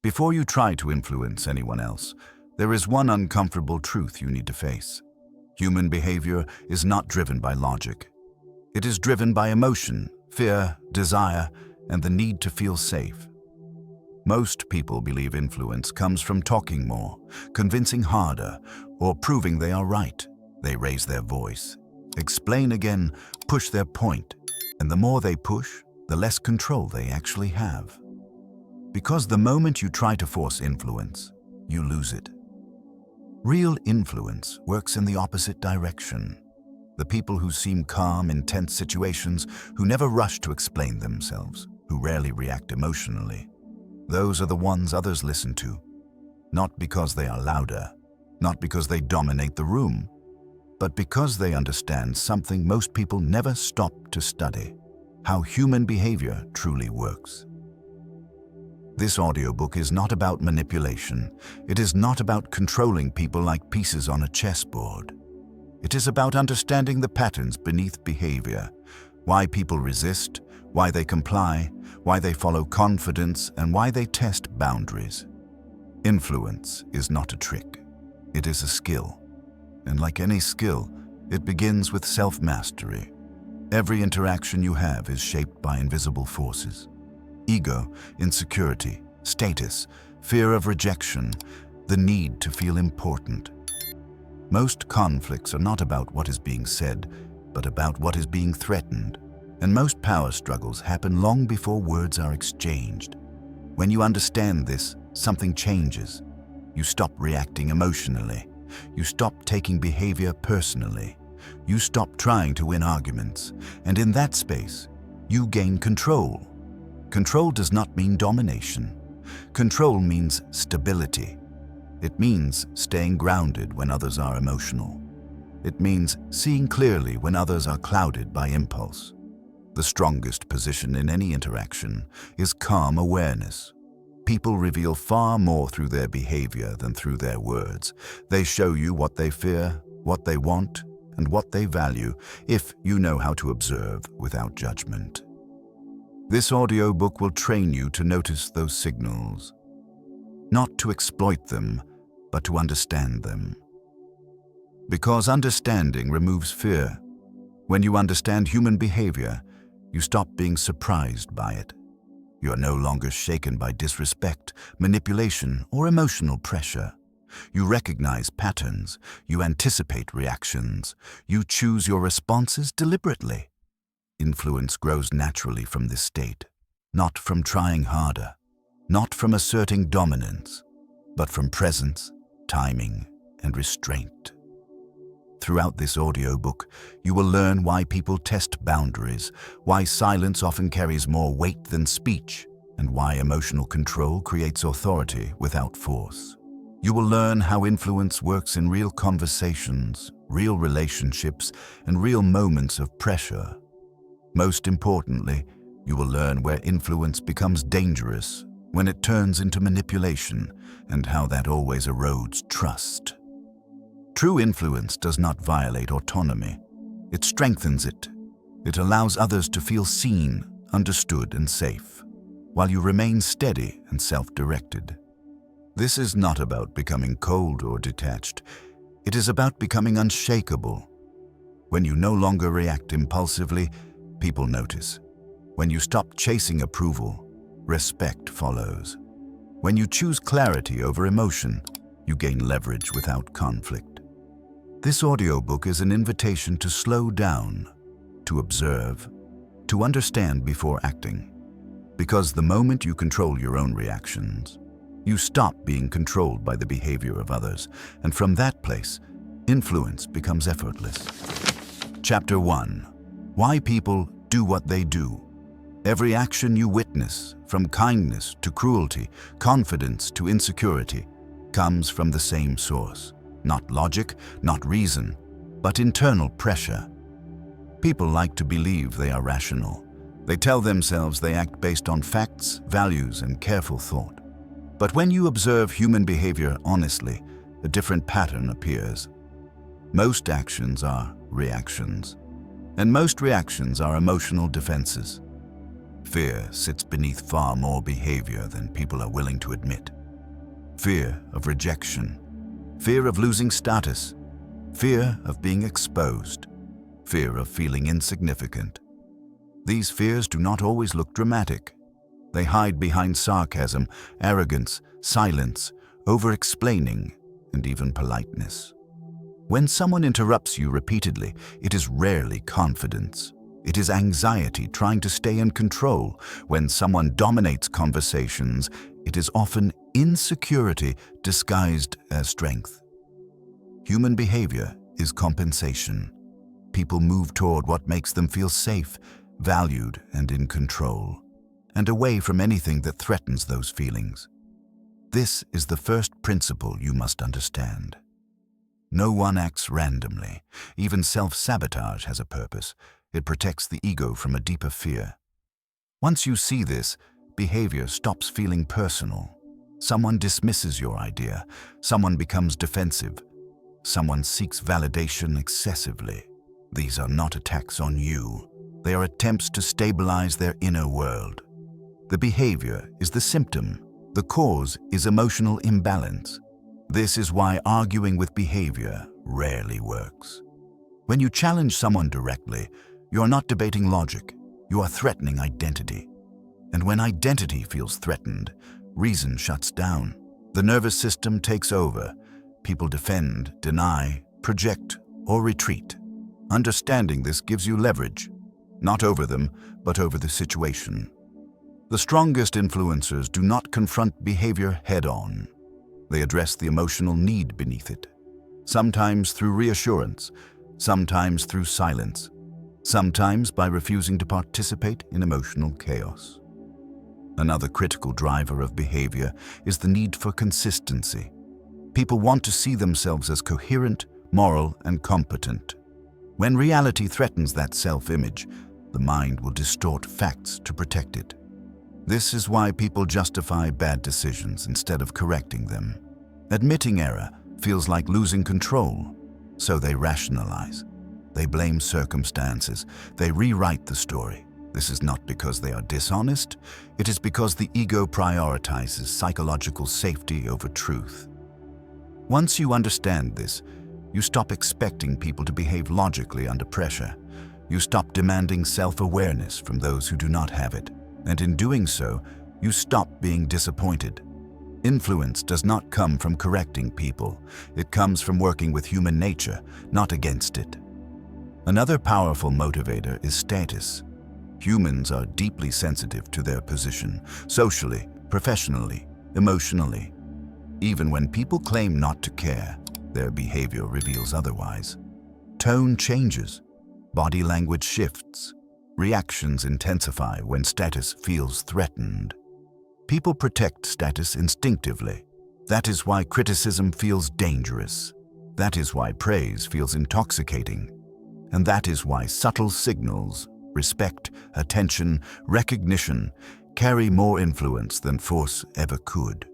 Before you try to influence anyone else, there is one uncomfortable truth you need to face. Human behavior is not driven by logic. It is driven by emotion, fear, desire, and the need to feel safe. Most people believe influence comes from talking more, convincing harder, or proving they are right. They raise their voice, explain again, push their point, and the more they push, the less control they actually have. Because the moment you try to force influence, you lose it. Real influence works in the opposite direction. The people who seem calm in tense situations, who never rush to explain themselves, who rarely react emotionally, those are the ones others listen to. Not because they are louder, not because they dominate the room, but because they understand something most people never stop to study: how human behavior truly works. This audiobook is not about manipulation. It is not about controlling people like pieces on a chessboard. It is about understanding the patterns beneath behavior, why people resist, why they comply, why they follow confidence, and why they test boundaries. Influence is not a trick. It is a skill. And like any skill, it begins with self-mastery. Every interaction you have is shaped by invisible forces. Ego, insecurity, status, fear of rejection, the need to feel important. Most conflicts are not about what is being said, but about what is being threatened. And most power struggles happen long before words are exchanged. When you understand this, something changes. You stop reacting emotionally. You stop taking behavior personally. You stop trying to win arguments. And in that space, you gain control. Control does not mean domination. Control means stability. It means staying grounded when others are emotional. It means seeing clearly when others are clouded by impulse. The strongest position in any interaction is calm awareness. People reveal far more through their behavior than through their words. They show you what they fear, what they want, and what they value, if you know how to observe without judgment. This audiobook will train you to notice those signals, not to exploit them, but to understand them. Because understanding removes fear. When you understand human behavior, you stop being surprised by it. You are no longer shaken by disrespect, manipulation, or emotional pressure. You recognize patterns, you anticipate reactions, you choose your responses deliberately. Influence grows naturally from this state, not from trying harder, not from asserting dominance, but from presence, timing, and restraint. Throughout this audiobook, you will learn why people test boundaries, why silence often carries more weight than speech, and why emotional control creates authority without force. You will learn how influence works in real conversations, real relationships, and real moments of pressure. Most importantly, you will learn where influence becomes dangerous, when it turns into manipulation, and how that always erodes trust. True influence does not violate autonomy. It strengthens it. It allows others to feel seen, understood, and safe, while you remain steady and self-directed. This is not about becoming cold or detached. It is about becoming unshakable. When you no longer react impulsively, people notice. When you stop chasing approval, respect follows. When you choose clarity over emotion, you gain leverage without conflict. This audiobook is an invitation to slow down, to observe, to understand before acting. Because the moment you control your own reactions, you stop being controlled by the behavior of others, and from that place, influence becomes effortless. Chapter 1. Why people do what they do. Every action you witness, from kindness to cruelty, confidence to insecurity, comes from the same source. Not logic, not reason, but internal pressure. People like to believe they are rational. They tell themselves they act based on facts, values, and careful thought. But when you observe human behavior honestly, a different pattern appears. Most actions are reactions, and most reactions are emotional defenses. Fear sits beneath far more behavior than people are willing to admit. Fear of rejection, fear of losing status, fear of being exposed, fear of feeling insignificant. These fears do not always look dramatic. They hide behind sarcasm, arrogance, silence, over-explaining, and even politeness. When someone interrupts you repeatedly, it is rarely confidence. It is anxiety trying to stay in control. When someone dominates conversations, it is often insecurity disguised as strength. Human behavior is compensation. People move toward what makes them feel safe, valued, and in control, and away from anything that threatens those feelings. This is the first principle you must understand. No one acts randomly. Even self-sabotage has a purpose. It protects the ego from a deeper fear. Once you see this, behavior stops feeling personal. Someone dismisses your idea. Someone becomes defensive. Someone seeks validation excessively. These are not attacks on you. They are attempts to stabilize their inner world. The behavior is the symptom. The cause is emotional imbalance. This is why arguing with behavior rarely works. When you challenge someone directly, you are not debating logic. You are threatening identity. And when identity feels threatened, reason shuts down. The nervous system takes over. People defend, deny, project, or retreat. Understanding this gives you leverage, not over them, but over the situation. The strongest influencers do not confront behavior head-on. They address the emotional need beneath it, sometimes through reassurance, sometimes through silence, sometimes by refusing to participate in emotional chaos. Another critical driver of behavior is the need for consistency. People want to see themselves as coherent, moral, and competent. When reality threatens that self-image, the mind will distort facts to protect it. This is why people justify bad decisions instead of correcting them. Admitting error feels like losing control, so they rationalize. They blame circumstances. They rewrite the story. This is not because they are dishonest. It is because the ego prioritizes psychological safety over truth. Once you understand this, you stop expecting people to behave logically under pressure. You stop demanding self-awareness from those who do not have it. And in doing so, you stop being disappointed. Influence does not come from correcting people. It comes from working with human nature, not against it. Another powerful motivator is status. Humans are deeply sensitive to their position, socially, professionally, emotionally. Even when people claim not to care, their behavior reveals otherwise. Tone changes, body language shifts, reactions intensify when status feels threatened. People protect status instinctively. That is why criticism feels dangerous. That is why praise feels intoxicating. And that is why subtle signals, respect, attention, recognition, carry more influence than force ever could.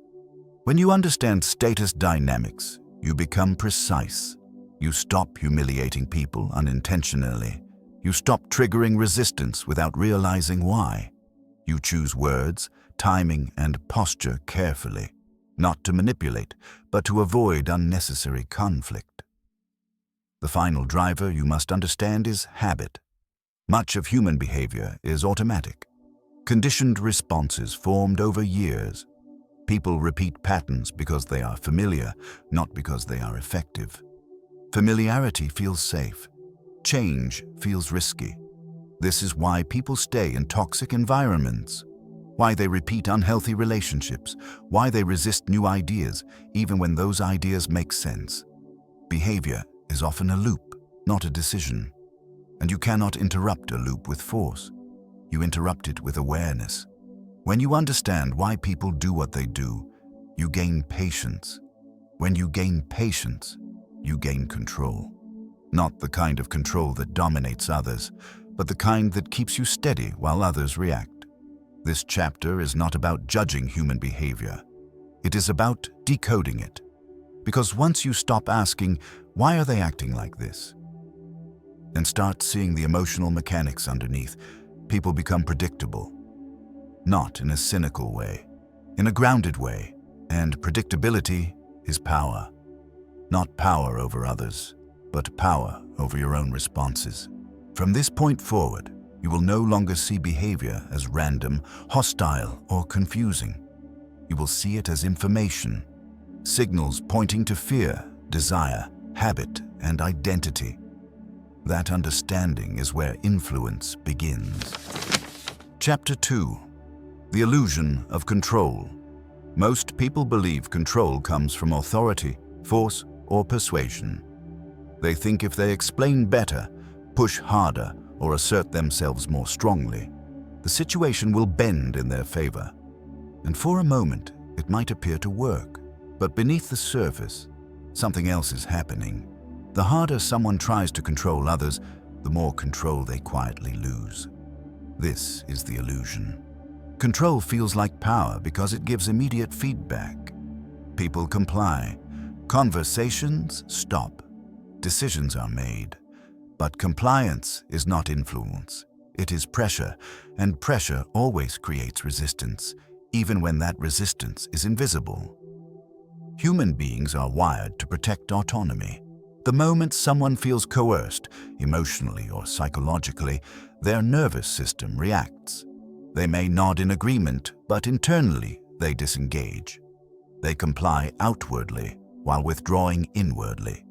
When you understand status dynamics, you become precise. You stop humiliating people unintentionally. You stop triggering resistance without realizing why. You choose words, timing, and posture carefully, not to manipulate, but to avoid unnecessary conflict. The final driver you must understand is habit. Much of human behavior is automatic. Conditioned responses formed over years. People repeat patterns because they are familiar, not because they are effective. Familiarity feels safe. Change feels risky. This is why people stay in toxic environments, why they repeat unhealthy relationships, why they resist new ideas, even when those ideas make sense. Behavior is often a loop, not a decision. And you cannot interrupt a loop with force. You interrupt it with awareness. When you understand why people do what they do, you gain patience. When you gain patience, you gain control. Not the kind of control that dominates others, but the kind that keeps you steady while others react. This chapter is not about judging human behavior. It is about decoding it. Because once you stop asking, why are they acting like this? And start seeing the emotional mechanics underneath, people become predictable. not in a cynical way, in a grounded way, and predictability is power. Not power over others, but power over your own responses. From this point forward, you will no longer see behavior as random, hostile, or confusing. You will see it as information, signals pointing to fear, desire, habit, and identity. That understanding is where influence begins. Chapter 2. The Illusion of Control. Most people believe control comes from authority, force, or persuasion. They think if they explain better, push harder, or assert themselves more strongly, the situation will bend in their favor. And for a moment, it might appear to work. But beneath the surface, something else is happening. The harder someone tries to control others, the more control they quietly lose. This is the illusion. Control feels like power because it gives immediate feedback. People comply. Conversations stop. Decisions are made. But compliance is not influence. It is pressure, and pressure always creates resistance, even when that resistance is invisible. Human beings are wired to protect autonomy. The moment someone feels coerced, emotionally or psychologically, their nervous system reacts. They may nod in agreement, but internally they disengage. They comply outwardly while withdrawing inwardly.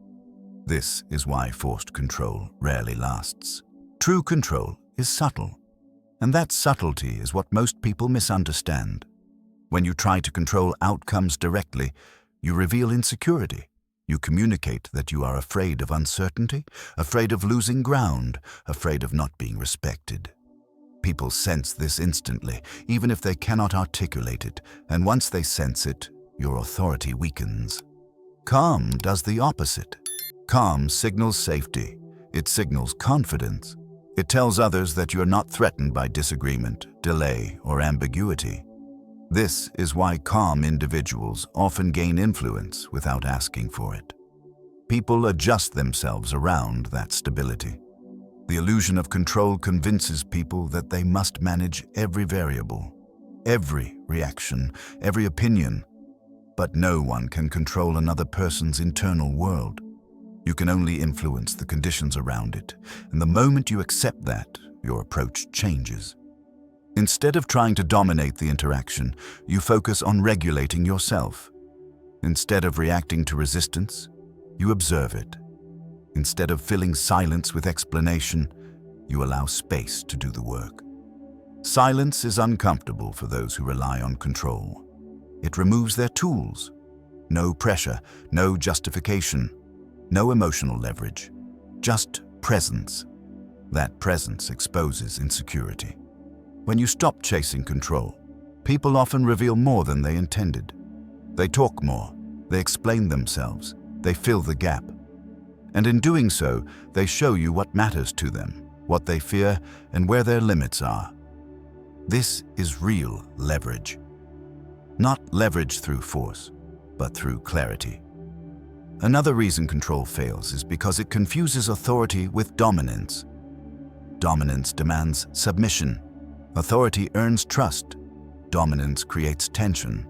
This is why forced control rarely lasts. True control is subtle, and that subtlety is what most people misunderstand. When you try to control outcomes directly, you reveal insecurity. You communicate that you are afraid of uncertainty, afraid of losing ground, afraid of not being respected. People sense this instantly, even if they cannot articulate it, and once they sense it, your authority weakens. Calm does the opposite. Calm signals safety. It signals confidence. It tells others that you are not threatened by disagreement, delay, or ambiguity. This is why calm individuals often gain influence without asking for it. People adjust themselves around that stability. The illusion of control convinces people that they must manage every variable, every reaction, every opinion. But no one can control another person's internal world. You can only influence the conditions around it, and the moment you accept that, your approach changes. Instead of trying to dominate the interaction, you focus on regulating yourself. Instead of reacting to resistance, you observe it. Instead of filling silence with explanation, you allow space to do the work. Silence is uncomfortable for those who rely on control. It removes their tools. No pressure, no justification, no emotional leverage, just presence. That presence exposes insecurity. When you stop chasing control, people often reveal more than they intended. They talk more, they explain themselves, they fill the gap. And in doing so, they show you what matters to them, what they fear, and where their limits are. This is real leverage. Not leverage through force, but through clarity. Another reason control fails is because it confuses authority with dominance. Dominance demands submission. Authority earns trust. Dominance creates tension.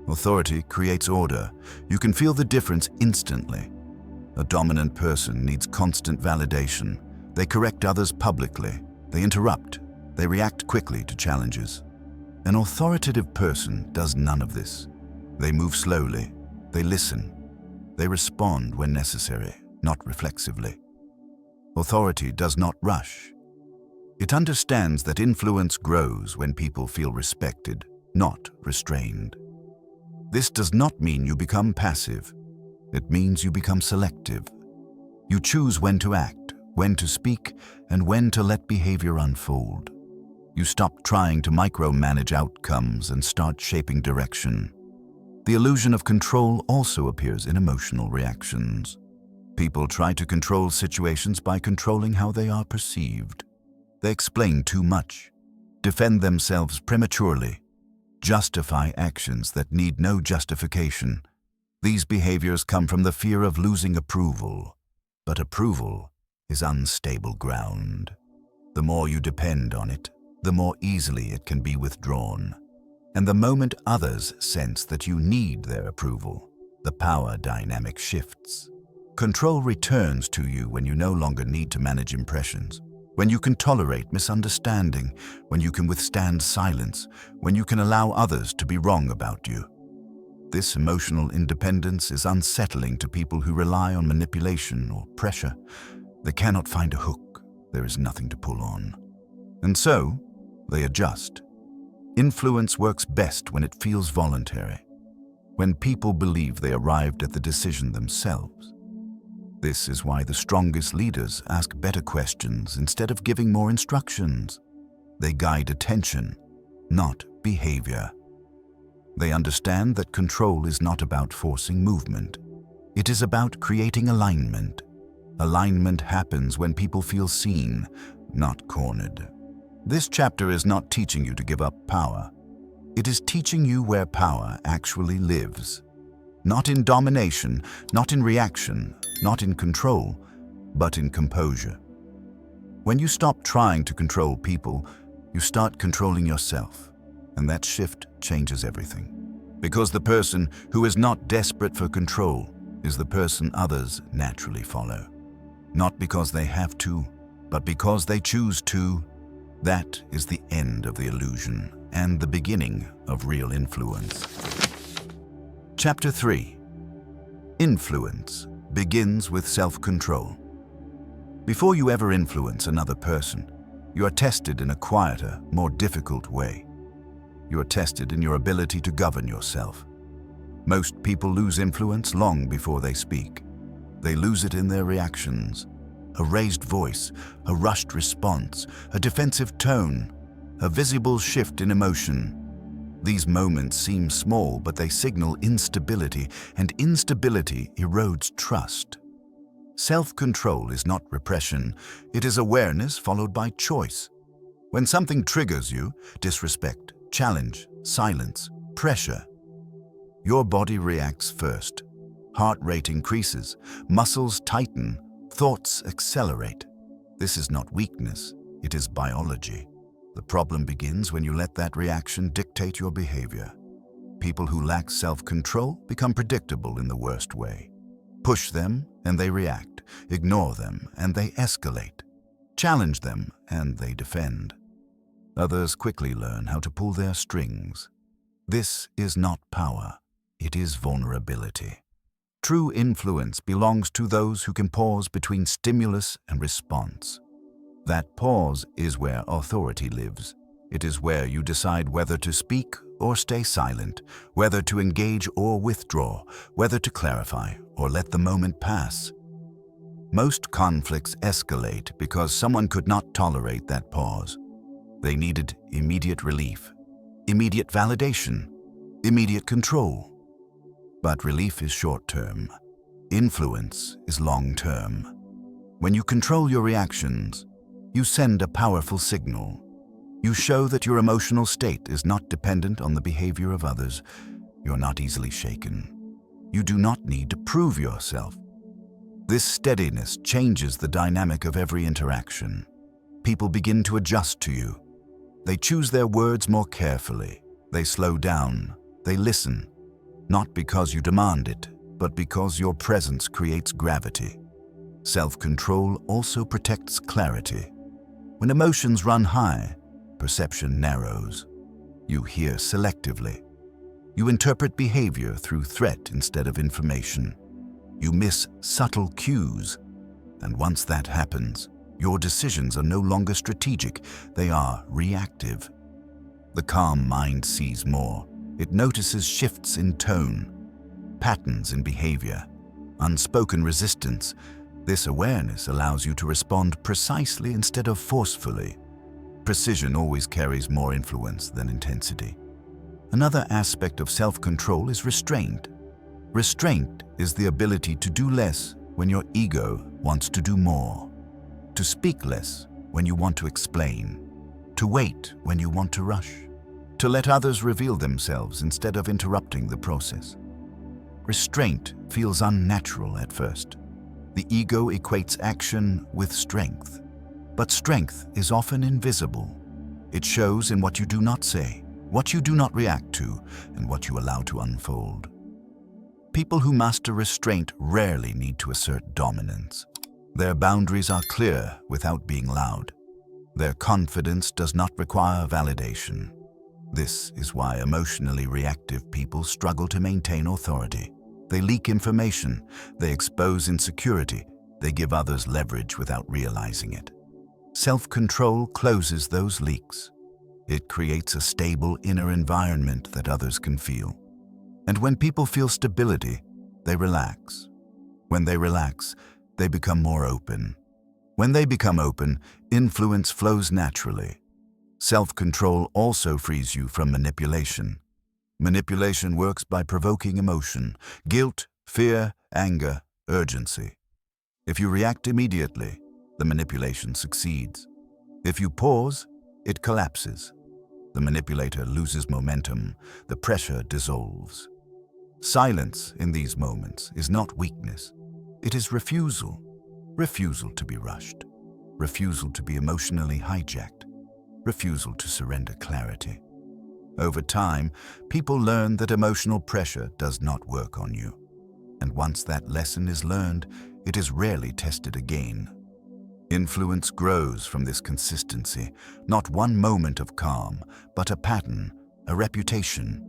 Authority creates order. You can feel the difference instantly. A dominant person needs constant validation. They correct others publicly. They interrupt. They react quickly to challenges. An authoritative person does none of this. They move slowly. They listen. They respond when necessary, not reflexively. Authority does not rush. It understands that influence grows when people feel respected, not restrained. This does not mean you become passive. It means you become selective. You choose when to act, when to speak, and when to let behavior unfold. You stop trying to micromanage outcomes and start shaping direction. The illusion of control also appears in emotional reactions. People try to control situations by controlling how they are perceived. They explain too much, defend themselves prematurely, justify actions that need no justification. These behaviors come from the fear of losing approval, but approval is unstable ground. The more you depend on it, the more easily it can be withdrawn. And the moment others sense that you need their approval, the power dynamic shifts. Control returns to you when you no longer need to manage impressions, when you can tolerate misunderstanding, when you can withstand silence, when you can allow others to be wrong about you. This emotional independence is unsettling to people who rely on manipulation or pressure. They cannot find a hook. There is nothing to pull on. And so, they adjust. Influence works best when it feels voluntary, when people believe they arrived at the decision themselves. This is why the strongest leaders ask better questions instead of giving more instructions. They guide attention, not behavior. They understand that control is not about forcing movement. It is about creating alignment. Alignment happens when people feel seen, not cornered. This chapter is not teaching you to give up power. It is teaching you where power actually lives. Not in domination, not in reaction, not in control, but in composure. When you stop trying to control people, you start controlling yourself, and that shift changes everything. Because the person who is not desperate for control is the person others naturally follow. Not because they have to, but because they choose to. That is the end of the illusion and the beginning of real influence. Chapter 3. Influence begins with self-control. Before you ever influence another person, you are tested in a quieter, more difficult way. You are tested in your ability to govern yourself. Most people lose influence long before they speak. They lose it in their reactions. A raised voice, a rushed response, a defensive tone, a visible shift in emotion. These moments seem small, but they signal instability, and instability erodes trust. Self-control is not repression. It is awareness followed by choice. When something triggers you, disrespect, challenge, silence, pressure, your body reacts first. Heart rate increases, muscles tighten, thoughts accelerate. This is not weakness, it is biology. The problem begins when you let that reaction dictate your behavior. People who lack self-control become predictable in the worst way. Push them and they react. Ignore them and they escalate. Challenge them and they defend. Others quickly learn how to pull their strings. This is not power, it is vulnerability. True influence belongs to those who can pause between stimulus and response. That pause is where authority lives. It is where you decide whether to speak or stay silent, whether to engage or withdraw, whether to clarify or let the moment pass. Most conflicts escalate because someone could not tolerate that pause. They needed immediate relief, immediate validation, immediate control. But relief is short-term. Influence is long-term. When you control your reactions, you send a powerful signal. You show that your emotional state is not dependent on the behavior of others. You're not easily shaken. You do not need to prove yourself. This steadiness changes the dynamic of every interaction. People begin to adjust to you. They choose their words more carefully. They slow down. They listen. Not because you demand it, but because your presence creates gravity. Self-control also protects clarity. When emotions run high, perception narrows. You hear selectively. You interpret behavior through threat instead of information. You miss subtle cues. And once that happens, your decisions are no longer strategic, they are reactive. The calm mind sees more. It notices shifts in tone, patterns in behavior, unspoken resistance. This awareness allows you to respond precisely instead of forcefully. Precision always carries more influence than intensity. Another aspect of self-control is restraint. Restraint is the ability to do less when your ego wants to do more, to speak less when you want to explain, to wait when you want to rush, to let others reveal themselves instead of interrupting the process. Restraint feels unnatural at first. The ego equates action with strength, but strength is often invisible. It shows in what you do not say, what you do not react to, and what you allow to unfold. People who master restraint rarely need to assert dominance. Their boundaries are clear without being loud. Their confidence does not require validation. This is why emotionally reactive people struggle to maintain authority. They leak information, they expose insecurity, they give others leverage without realizing it. Self-control closes those leaks. It creates a stable inner environment that others can feel. And when people feel stability, they relax. When they relax, they become more open. When they become open, influence flows naturally. Self-control also frees you from manipulation. Manipulation works by provoking emotion, guilt, fear, anger, urgency. If you react immediately, the manipulation succeeds. If you pause, it collapses. The manipulator loses momentum, the pressure dissolves. Silence in these moments is not weakness. It is refusal. Refusal to be rushed. Refusal to be emotionally hijacked. Refusal to surrender clarity. Over time, people learn that emotional pressure does not work on you. And once that lesson is learned, it is rarely tested again. Influence grows from this consistency, not one moment of calm, but a pattern, a reputation.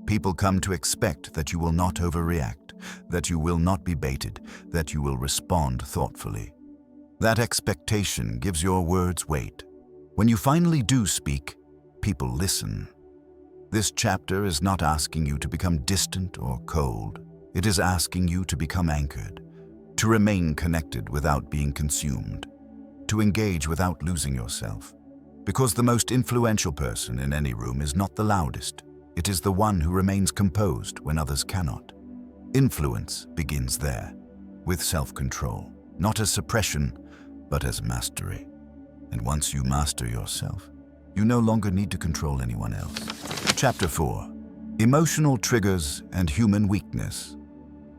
People come to expect that you will not overreact, that you will not be baited, that you will respond thoughtfully. That expectation gives your words weight. When you finally do speak, people listen. This chapter is not asking you to become distant or cold. It is asking you to become anchored, to remain connected without being consumed, to engage without losing yourself. Because the most influential person in any room is not the loudest. It is the one who remains composed when others cannot. Influence begins there, with self-control, not as suppression, but as mastery. And once you master yourself, you no longer need to control anyone else. Chapter 4. Emotional triggers and human weakness.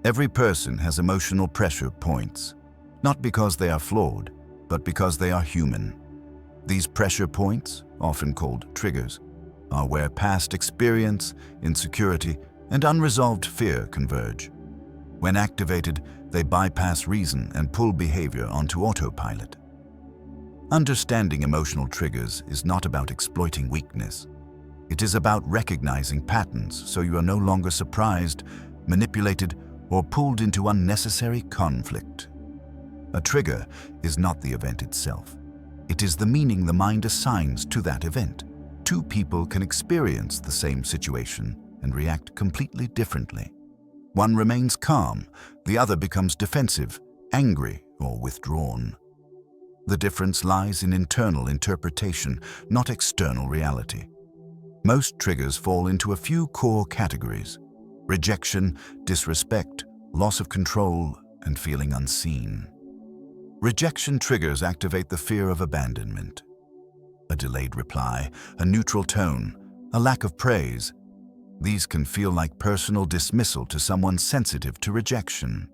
Every person has emotional pressure points, not because they are flawed, but because they are human. These pressure points, often called triggers, are where past experience, insecurity, and unresolved fear converge. When activated, they bypass reason and pull behavior onto autopilot. Understanding emotional triggers is not about exploiting weakness. It is about recognizing patterns so you are no longer surprised, manipulated, or pulled into unnecessary conflict. A trigger is not the event itself. It is the meaning the mind assigns to that event. Two people can experience the same situation and react completely differently. One remains calm, the other becomes defensive, angry, or withdrawn. The difference lies in internal interpretation, not external reality. Most triggers fall into a few core categories: rejection, disrespect, loss of control, and feeling unseen. Rejection triggers activate the fear of abandonment. A delayed reply, a neutral tone, a lack of praise. These can feel like personal dismissal to someone sensitive to rejection.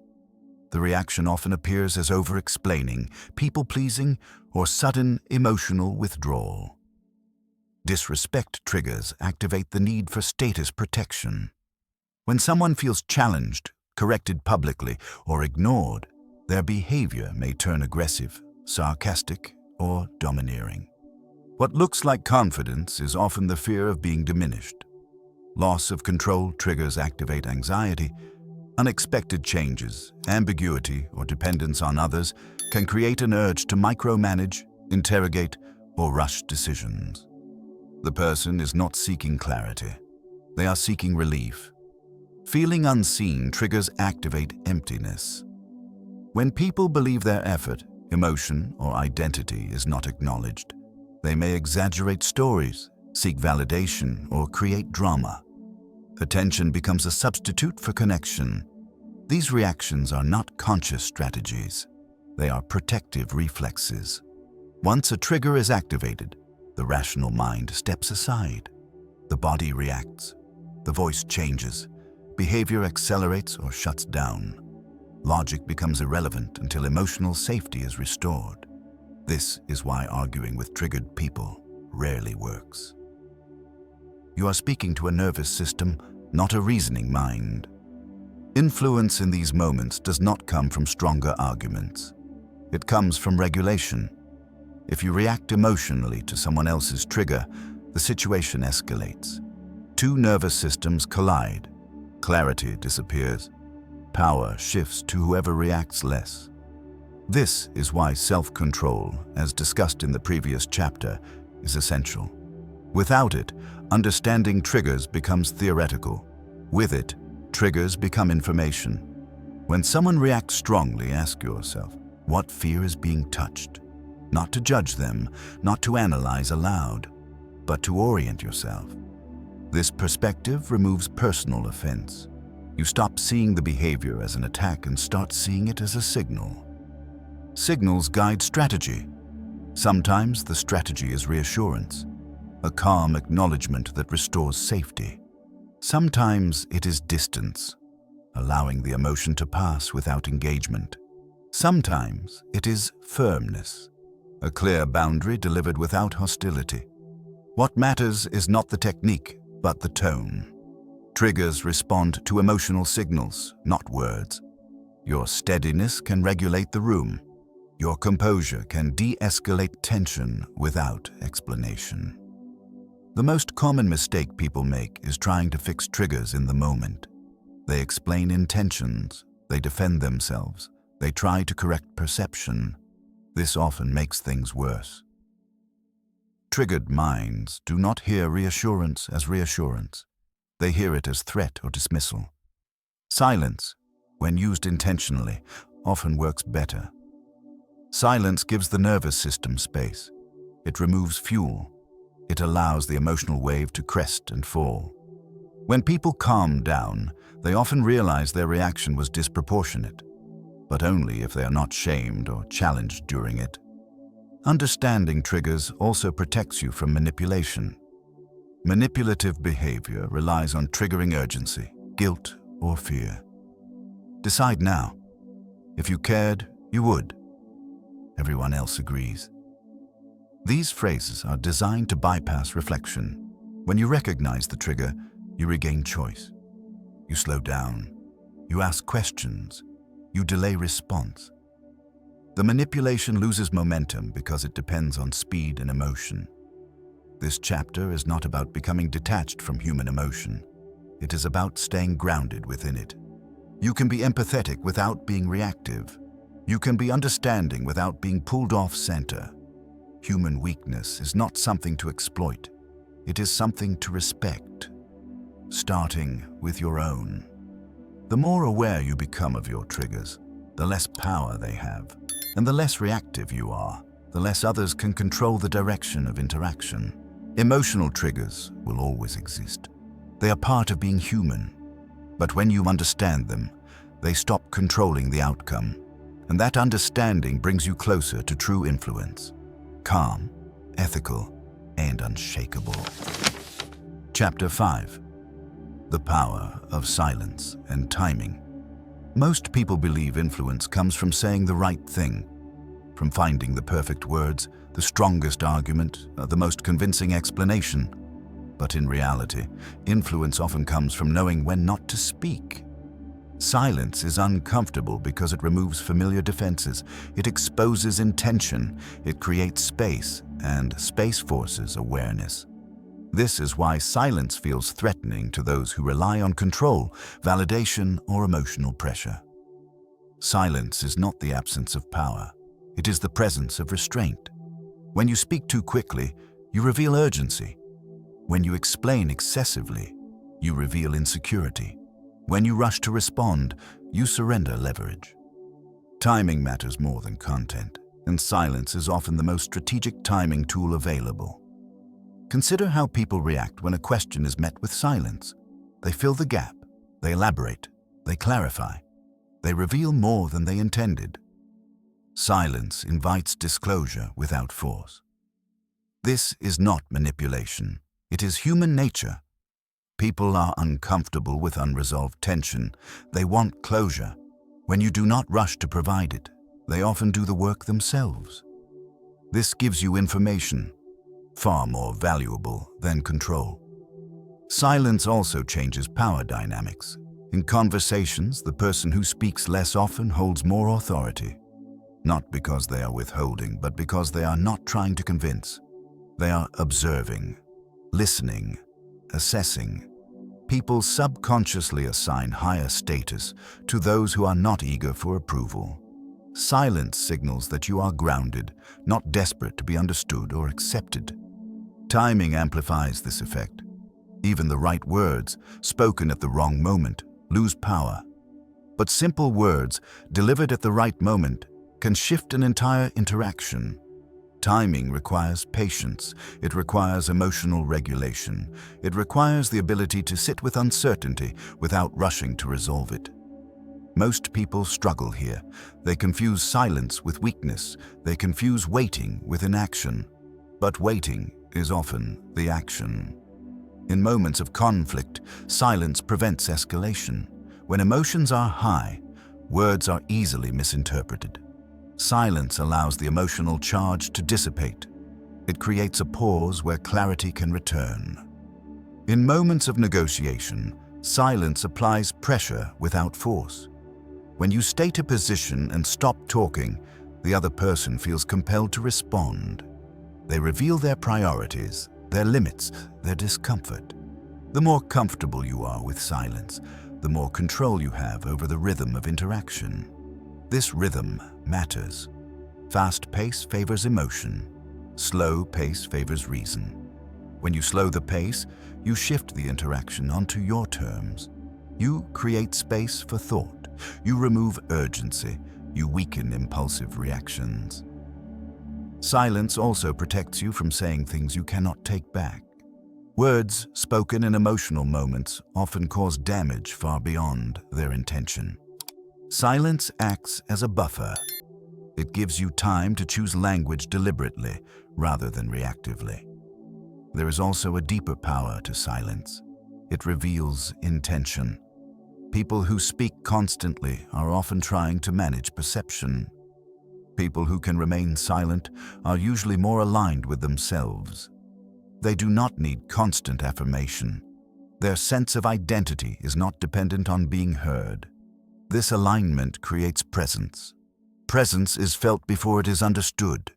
The reaction often appears as over-explaining, people-pleasing, or sudden emotional withdrawal. Disrespect triggers activate the need for status protection. When someone feels challenged, corrected publicly, or ignored, their behavior may turn aggressive, sarcastic, or domineering. What looks like confidence is often the fear of being diminished. Loss of control triggers activate anxiety. Unexpected changes, ambiguity, or dependence on others can create an urge to micromanage, interrogate, or rush decisions. The person is not seeking clarity. They are seeking relief. Feeling unseen triggers activate emptiness. When people believe their effort, emotion, or identity is not acknowledged, they may exaggerate stories, seek validation, or create drama. Attention becomes a substitute for connection. These reactions are not conscious strategies. They are protective reflexes. Once a trigger is activated, the rational mind steps aside. The body reacts. The voice changes. Behavior accelerates or shuts down. Logic becomes irrelevant until emotional safety is restored. This is why arguing with triggered people rarely works. You are speaking to a nervous system, not a reasoning mind. Influence in these moments does not come from stronger arguments. It comes from regulation. If you react emotionally to someone else's trigger, the situation escalates. Two nervous systems collide. Clarity disappears. Power shifts to whoever reacts less. This is why self-control, as discussed in the previous chapter, is essential. Without it, understanding triggers becomes theoretical. With it, triggers become information. When someone reacts strongly, ask yourself, what fear is being touched? Not to judge them, not to analyze aloud, but to orient yourself. This perspective removes personal offense. You stop seeing the behavior as an attack and start seeing it as a signal. Signals guide strategy. Sometimes the strategy is reassurance, a calm acknowledgement that restores safety. Sometimes it is distance, allowing the emotion to pass without engagement. Sometimes it is firmness, a clear boundary delivered without hostility. What matters is not the technique, but the tone. Triggers respond to emotional signals, not words. Your steadiness can regulate the room. Your composure can de-escalate tension without explanation. The most common mistake people make is trying to fix triggers in the moment. They explain intentions, they defend themselves, they try to correct perception. This often makes things worse. Triggered minds do not hear reassurance as reassurance. They hear it as threat or dismissal. Silence, when used intentionally, often works better. Silence gives the nervous system space. It removes fuel. It allows the emotional wave to crest and fall. When people calm down, they often realize their reaction was disproportionate, but only if they are not shamed or challenged during it. Understanding triggers also protects you from manipulation. Manipulative behavior relies on triggering urgency, guilt, or fear. Decide now. If you cared, you would. Everyone else agrees. These phrases are designed to bypass reflection. When you recognize the trigger, you regain choice. You slow down. You ask questions. You delay response. The manipulation loses momentum because it depends on speed and emotion. This chapter is not about becoming detached from human emotion. It is about staying grounded within it. You can be empathetic without being reactive. You can be understanding without being pulled off center. Human weakness is not something to exploit. It is something to respect, starting with your own. The more aware you become of your triggers, the less power they have, and the less reactive you are, the less others can control the direction of interaction. Emotional triggers will always exist. They are part of being human. But when you understand them, they stop controlling the outcome. And that understanding brings you closer to true influence. Calm, ethical, and unshakable. Chapter 5. The Power of Silence and Timing. Most people believe influence comes from saying the right thing, from finding the perfect words, the strongest argument, the most convincing explanation. But in reality, influence often comes from knowing when not to speak. Silence is uncomfortable because it removes familiar defenses. It exposes intention. It creates space, and space forces awareness. This is why silence feels threatening to those who rely on control, validation, or emotional pressure. Silence is not the absence of power. It is the presence of restraint. When you speak too quickly, you reveal urgency. When you explain excessively, you reveal insecurity. When you rush to respond, you surrender leverage. Timing matters more than content, and silence is often the most strategic timing tool available. Consider how people react when a question is met with silence. They fill the gap, they elaborate, they clarify, they reveal more than they intended. Silence invites disclosure without force. This is not manipulation. It is human nature. People are uncomfortable with unresolved tension. They want closure. When you do not rush to provide it, they often do the work themselves. This gives you information. far more valuable than control. Silence also changes power dynamics. In conversations, the person who speaks less often holds more authority. Not because they are withholding, but because they are not trying to convince. They are observing, listening, assessing. People subconsciously assign higher status to those who are not eager for approval. Silence signals that you are grounded, not desperate to be understood or accepted. Timing amplifies this effect. Even the right words, spoken at the wrong moment, lose power. But simple words, delivered at the right moment, can shift an entire interaction. Timing requires patience. It requires emotional regulation. It requires the ability to sit with uncertainty without rushing to resolve it. Most people struggle here. They confuse silence with weakness. They confuse waiting with inaction. But waiting is often the action. In moments of conflict, silence prevents escalation. When emotions are high, words are easily misinterpreted. Silence allows the emotional charge to dissipate. It creates a pause where clarity can return. In moments of negotiation, silence applies pressure without force. When you state a position and stop talking, the other person feels compelled to respond. They reveal their priorities, their limits, their discomfort. The more comfortable you are with silence, the more control you have over the rhythm of interaction. This rhythm matters. Fast pace favors emotion. Slow pace favors reason. When you slow the pace, you shift the interaction onto your terms. You create space for thought. You remove urgency. You weaken impulsive reactions. Silence also protects you from saying things you cannot take back. Words spoken in emotional moments often cause damage far beyond their intention. Silence acts as a buffer. It gives you time to choose language deliberately rather than reactively. There is also a deeper power to silence. It reveals intention. People who speak constantly are often trying to manage perception. People who can remain silent are usually more aligned with themselves. They do not need constant affirmation. Their sense of identity is not dependent on being heard. This alignment creates presence. Presence is felt before it is understood.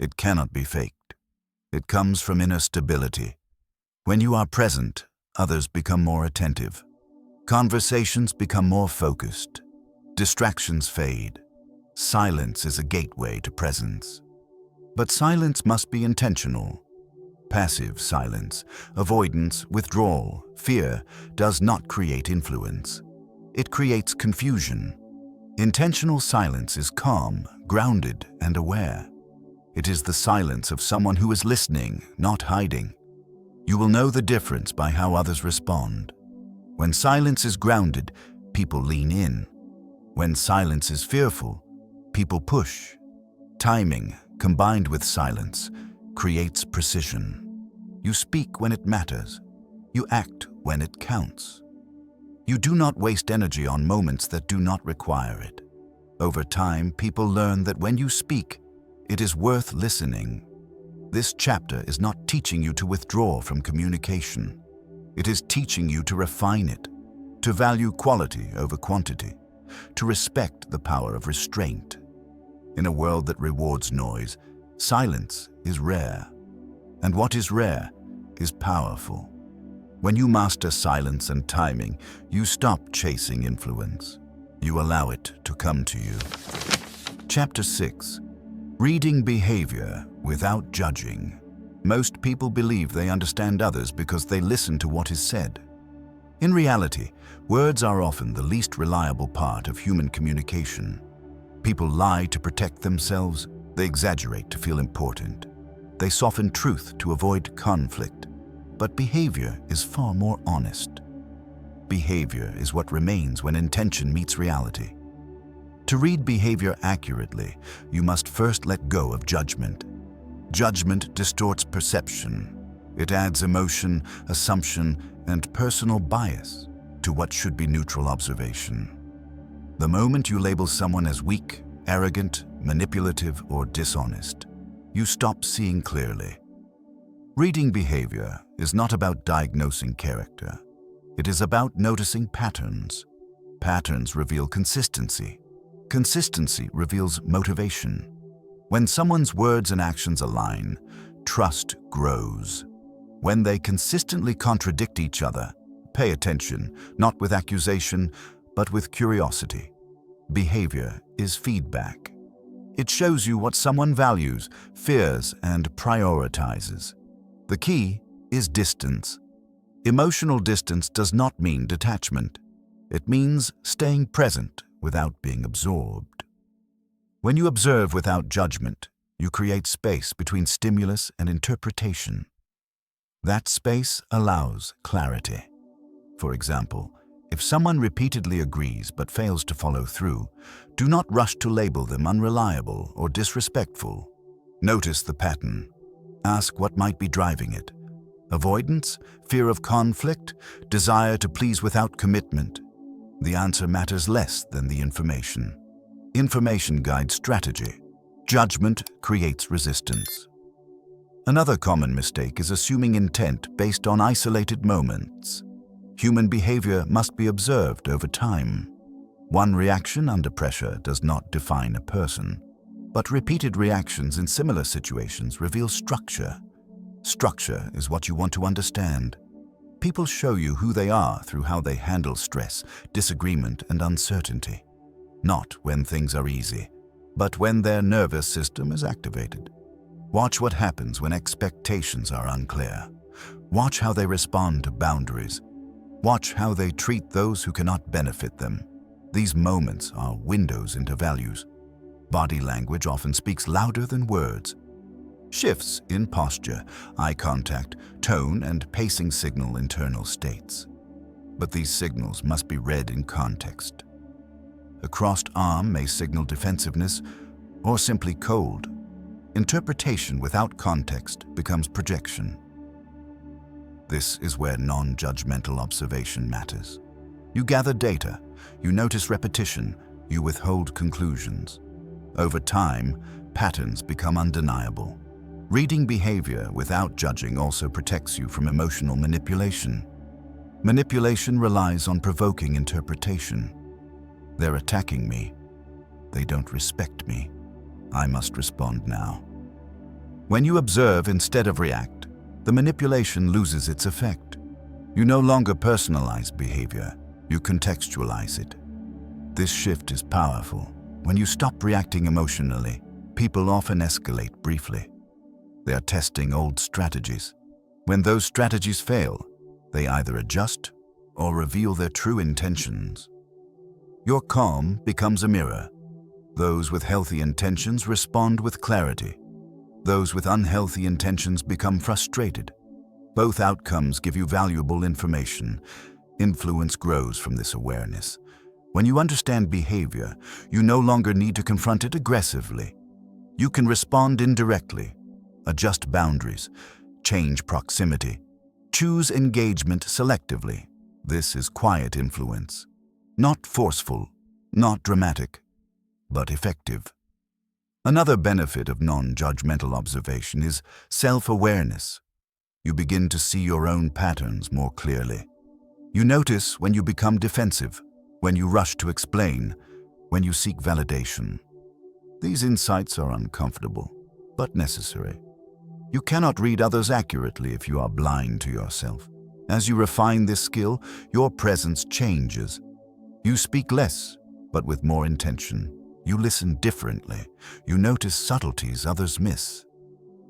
It cannot be faked. It comes from inner stability. When you are present, others become more attentive. Conversations become more focused. Distractions fade. Silence is a gateway to presence. But silence must be intentional. Passive silence, avoidance, withdrawal, fear does not create influence. It creates confusion. Intentional silence is calm, grounded, and aware. It is the silence of someone who is listening, not hiding. You will know the difference by how others respond. When silence is grounded, people lean in. When silence is fearful, people push. Timing, combined with silence, creates precision. You speak when it matters. You act when it counts. You do not waste energy on moments that do not require it. Over time, people learn that when you speak, it is worth listening. This chapter is not teaching you to withdraw from communication. It is teaching you to refine it, to value quality over quantity, to respect the power of restraint. In a world that rewards noise, silence is rare. And what is rare is powerful. When you master silence and timing, you stop chasing influence. You allow it to come to you. Chapter 6. Reading behavior without judging. Most people believe they understand others because they listen to what is said. In reality, words are often the least reliable part of human communication. People lie to protect themselves. They exaggerate to feel important. They soften truth to avoid conflict. But behavior is far more honest. Behavior is what remains when intention meets reality. To read behavior accurately, you must first let go of judgment. Judgment distorts perception. It adds emotion, assumption, and personal bias to what should be neutral observation. The moment you label someone as weak, arrogant, manipulative, or dishonest, you stop seeing clearly. Reading behavior is not about diagnosing character. It is about noticing patterns. Patterns reveal consistency. Consistency reveals motivation. When someone's words and actions align, trust grows. When they consistently contradict each other, pay attention, not with accusation, but with curiosity. Behavior is feedback. It shows you what someone values, fears, and prioritizes. The key is distance. Emotional distance does not mean detachment. It means staying present without being absorbed. When you observe without judgment, you create space between stimulus and interpretation. That space allows clarity. For example, if someone repeatedly agrees but fails to follow through, do not rush to label them unreliable or disrespectful. Notice the pattern. Ask what might be driving it. Avoidance, fear of conflict, desire to please without commitment. The answer matters less than the information. Information guides strategy. Judgment creates resistance. Another common mistake is assuming intent based on isolated moments. Human behavior must be observed over time. One reaction under pressure does not define a person, but repeated reactions in similar situations reveal structure. Structure is what you want to understand. People show you who they are through how they handle stress, disagreement, and uncertainty. Not when things are easy, but when their nervous system is activated. Watch what happens when expectations are unclear. Watch how they respond to boundaries. Watch how they treat those who cannot benefit them. These moments are windows into values. Body language often speaks louder than words. Shifts in posture, eye contact, tone, and pacing signal internal states. But these signals must be read in context. A crossed arm may signal defensiveness or simply cold. Interpretation without context becomes projection. This is where non-judgmental observation matters. You gather data, you notice repetition, you withhold conclusions. Over time, patterns become undeniable. Reading behavior without judging also protects you from emotional manipulation. Manipulation relies on provoking interpretation. They're attacking me. They don't respect me. I must respond now. When you observe instead of react, the manipulation loses its effect. You no longer personalize behavior, you contextualize it. This shift is powerful. When you stop reacting emotionally, people often escalate briefly. They are testing old strategies. When those strategies fail, they either adjust or reveal their true intentions. Your calm becomes a mirror. Those with healthy intentions respond with clarity. Those with unhealthy intentions become frustrated. Both outcomes give you valuable information. Influence grows from this awareness. When you understand behavior, you no longer need to confront it aggressively. You can respond indirectly, adjust boundaries, change proximity, choose engagement selectively. This is quiet influence. Not forceful, not dramatic, but effective. Another benefit of non-judgmental observation is self-awareness. You begin to see your own patterns more clearly. You notice when you become defensive, when you rush to explain, when you seek validation. These insights are uncomfortable, but necessary. You cannot read others accurately if you are blind to yourself. As you refine this skill, your presence changes. You speak less, but with more intention. You listen differently. You notice subtleties others miss.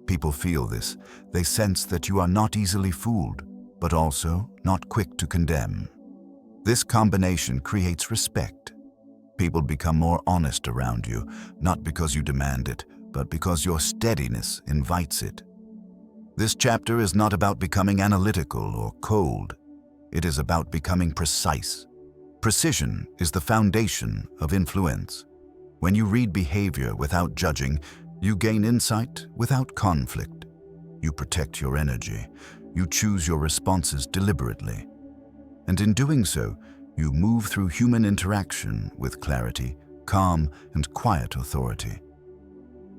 People feel this. They sense that you are not easily fooled, but also not quick to condemn. This combination creates respect. People become more honest around you, not because you demand it, but because your steadiness invites it. This chapter is not about becoming analytical or cold. It is about becoming precise. Precision is the foundation of influence. When you read behavior without judging, you gain insight without conflict. You protect your energy. You choose your responses deliberately. And in doing so, you move through human interaction with clarity, calm, and quiet authority.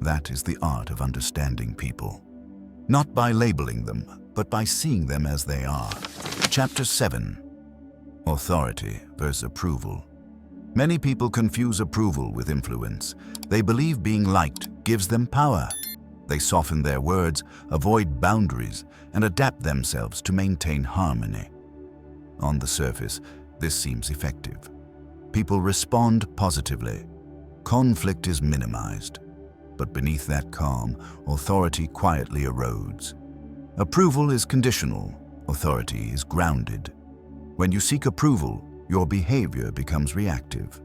That is the art of understanding people. not by labeling them, but by seeing them as they are. Chapter 7. Authority versus approval. Many people confuse approval with influence. They believe being liked gives them power. They soften their words, avoid boundaries, and adapt themselves to maintain harmony. On the surface, this seems effective. People respond positively. Conflict is minimized. But beneath that calm, authority quietly erodes. Approval is conditional. Authority is grounded. When you seek approval, your behavior becomes reactive.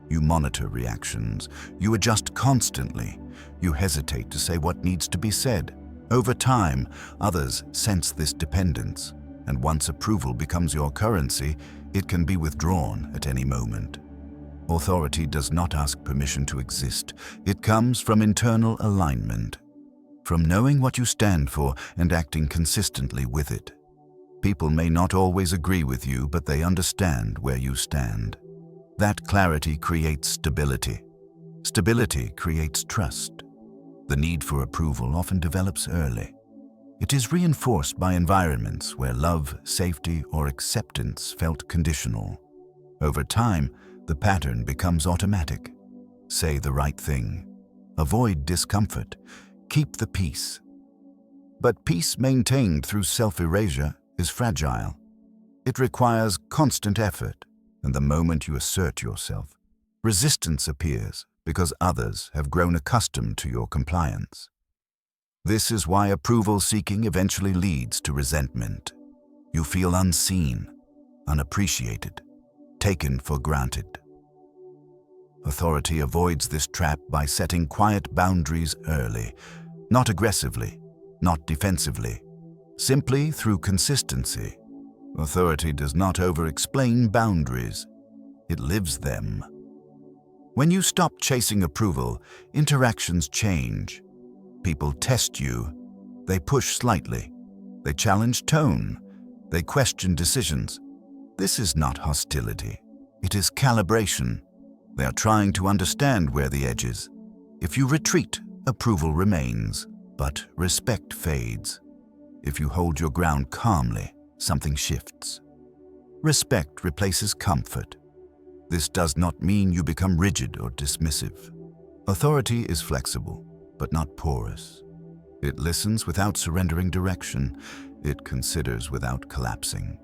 You monitor reactions. You adjust constantly. You hesitate to say what needs to be said. Over time, others sense this dependence, and once approval becomes your currency, it can be withdrawn at any moment. Authority does not ask permission to exist. It comes from internal alignment, from knowing what you stand for and acting consistently with it. People may not always agree with you, but they understand where you stand. That clarity creates stability. Stability creates trust. The need for approval often develops early. It is reinforced by environments where love, safety, or acceptance felt conditional. Over time, the pattern becomes automatic. Say the right thing. Avoid discomfort. Keep the peace. But peace maintained through self-erasure is fragile. It requires constant effort, and the moment you assert yourself, resistance appears because others have grown accustomed to your compliance. This is why approval seeking eventually leads to resentment. You feel unseen, unappreciated, taken for granted. Authority avoids this trap by setting quiet boundaries early, not aggressively, not defensively, simply through consistency. Authority does not over-explain boundaries. It lives them. When you stop chasing approval, interactions change. People test you. They push slightly. They challenge tone. They question decisions. This is not hostility. It is calibration. They are trying to understand where the edge is. If you retreat, approval remains, but respect fades. If you hold your ground calmly, something shifts. Respect replaces comfort. This does not mean you become rigid or dismissive. Authority is flexible, but not porous. It listens without surrendering direction. It considers without collapsing.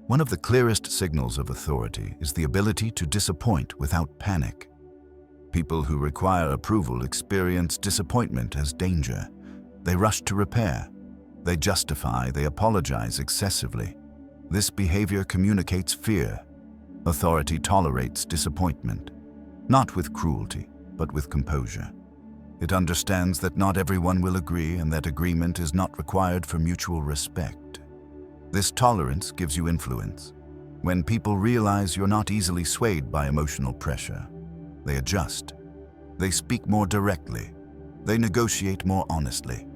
One of the clearest signals of authority is the ability to disappoint without panic. People who require approval experience disappointment as danger. They rush to repair. They justify, they apologize excessively. This behavior communicates fear. Authority tolerates disappointment, not with cruelty, but with composure. It understands that not everyone will agree and that agreement is not required for mutual respect. This tolerance gives you influence. When people realize you're not easily swayed by emotional pressure, they adjust. They speak more directly. They negotiate more honestly.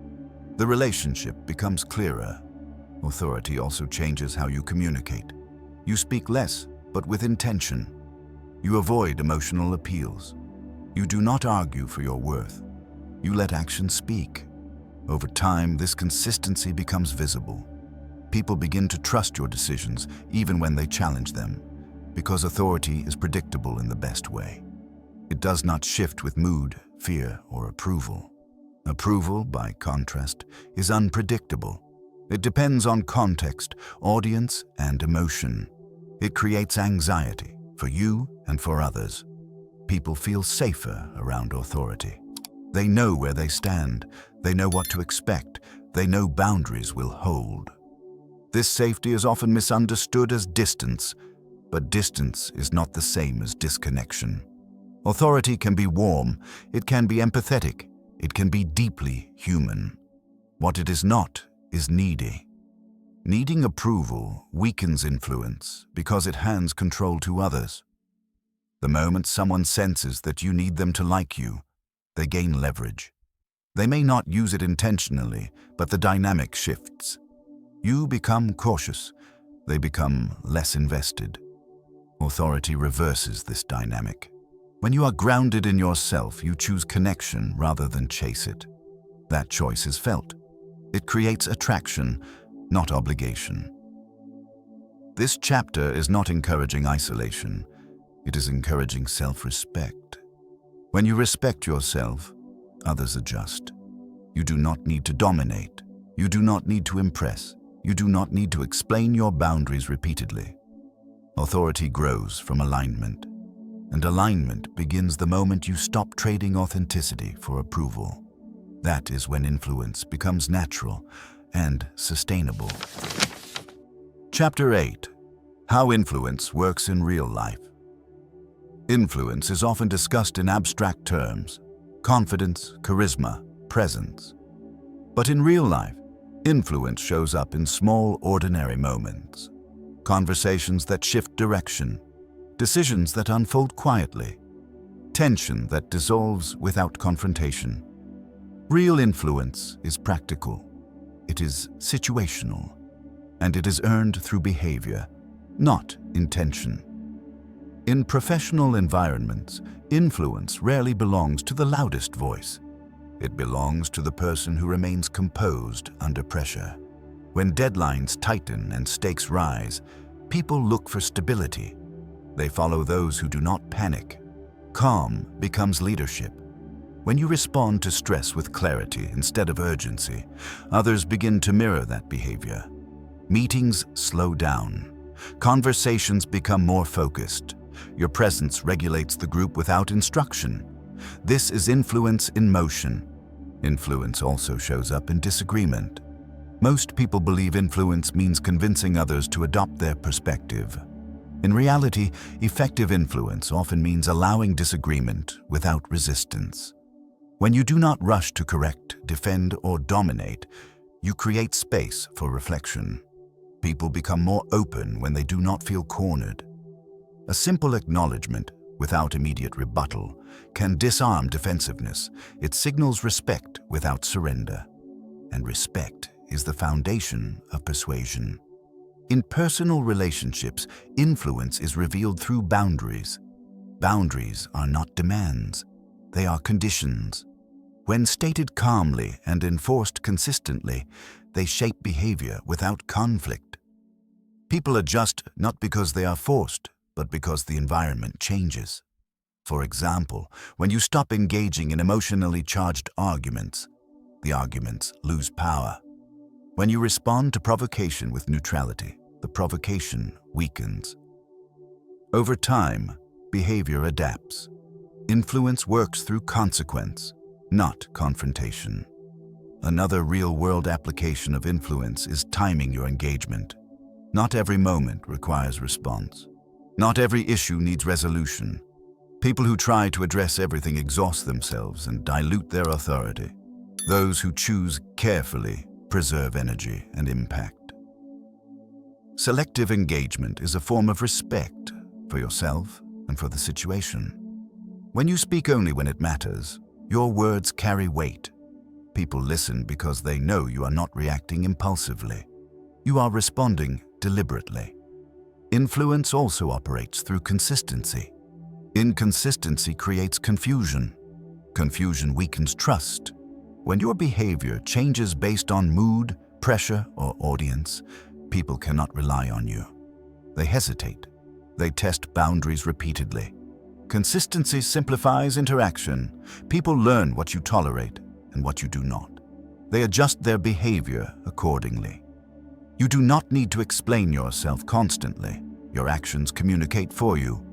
The relationship becomes clearer. Authority also changes how you communicate. You speak less, but with intention. You avoid emotional appeals. You do not argue for your worth. You let action speak. Over time, this consistency becomes visible. People begin to trust your decisions even when they challenge them, because authority is predictable in the best way. It does not shift with mood, fear, or approval. Approval, by contrast, is unpredictable. It depends on context, audience, and emotion. It creates anxiety for you and for others. People feel safer around authority. They know where they stand. They know what to expect. They know boundaries will hold. This safety is often misunderstood as distance, but distance is not the same as disconnection. Authority can be warm, it can be empathetic, it can be deeply human. What it is not is needy. Needing approval weakens influence because it hands control to others. The moment someone senses that you need them to like you, they gain leverage. They may not use it intentionally, but the dynamic shifts. You become cautious. They become less invested. Authority reverses this dynamic. When you are grounded in yourself, you choose connection rather than chase it. That choice is felt. It creates attraction, not obligation. This chapter is not encouraging isolation. It is encouraging self-respect. When you respect yourself, others adjust. You do not need to dominate. You do not need to impress. You do not need to explain your boundaries repeatedly. Authority grows from alignment, and alignment begins the moment you stop trading authenticity for approval. That is when influence becomes natural and sustainable. Chapter 8. How influence works in real life. Influence is often discussed in abstract terms: confidence, charisma, presence. But in real life, influence shows up in small, ordinary moments. Conversations that shift direction, decisions that unfold quietly, tension that dissolves without confrontation. Real influence is practical, it is situational, and it is earned through behavior, not intention. In professional environments, influence rarely belongs to the loudest voice. It belongs to the person who remains composed under pressure. When deadlines tighten and stakes rise, people look for stability. They follow those who do not panic. Calm becomes leadership. When you respond to stress with clarity instead of urgency, others begin to mirror that behavior. Meetings slow down. Conversations become more focused. Your presence regulates the group without instruction. This is influence in motion. Influence also shows up in disagreement. Most people believe influence means convincing others to adopt their perspective. In reality, effective influence often means allowing disagreement without resistance. When you do not rush to correct, defend, or dominate, you create space for reflection. People become more open when they do not feel cornered. A simple acknowledgement, without immediate rebuttal, can disarm defensiveness. It signals respect without surrender. And respect is the foundation of persuasion. In personal relationships, influence is revealed through boundaries. Boundaries are not demands, they are conditions. When stated calmly and enforced consistently, they shape behavior without conflict. People adjust not because they are forced, but because the environment changes. For example, when you stop engaging in emotionally charged arguments, the arguments lose power. When you respond to provocation with neutrality, the provocation weakens. Over time, behavior adapts. Influence works through consequence, not confrontation. Another real-world application of influence is timing your engagement. Not every moment requires response. Not every issue needs resolution. People who try to address everything exhaust themselves and dilute their authority. Those who choose carefully preserve energy and impact. Selective engagement is a form of respect for yourself and for the situation. When you speak only when it matters, your words carry weight. People listen because they know you are not reacting impulsively. You are responding deliberately. Influence also operates through consistency. Inconsistency creates confusion. Confusion weakens trust. When your behavior changes based on mood, pressure, or audience, people cannot rely on you. They hesitate. They test boundaries repeatedly. Consistency simplifies interaction. People learn what you tolerate and what you do not. They adjust their behavior accordingly. You do not need to explain yourself constantly. Your actions communicate for you.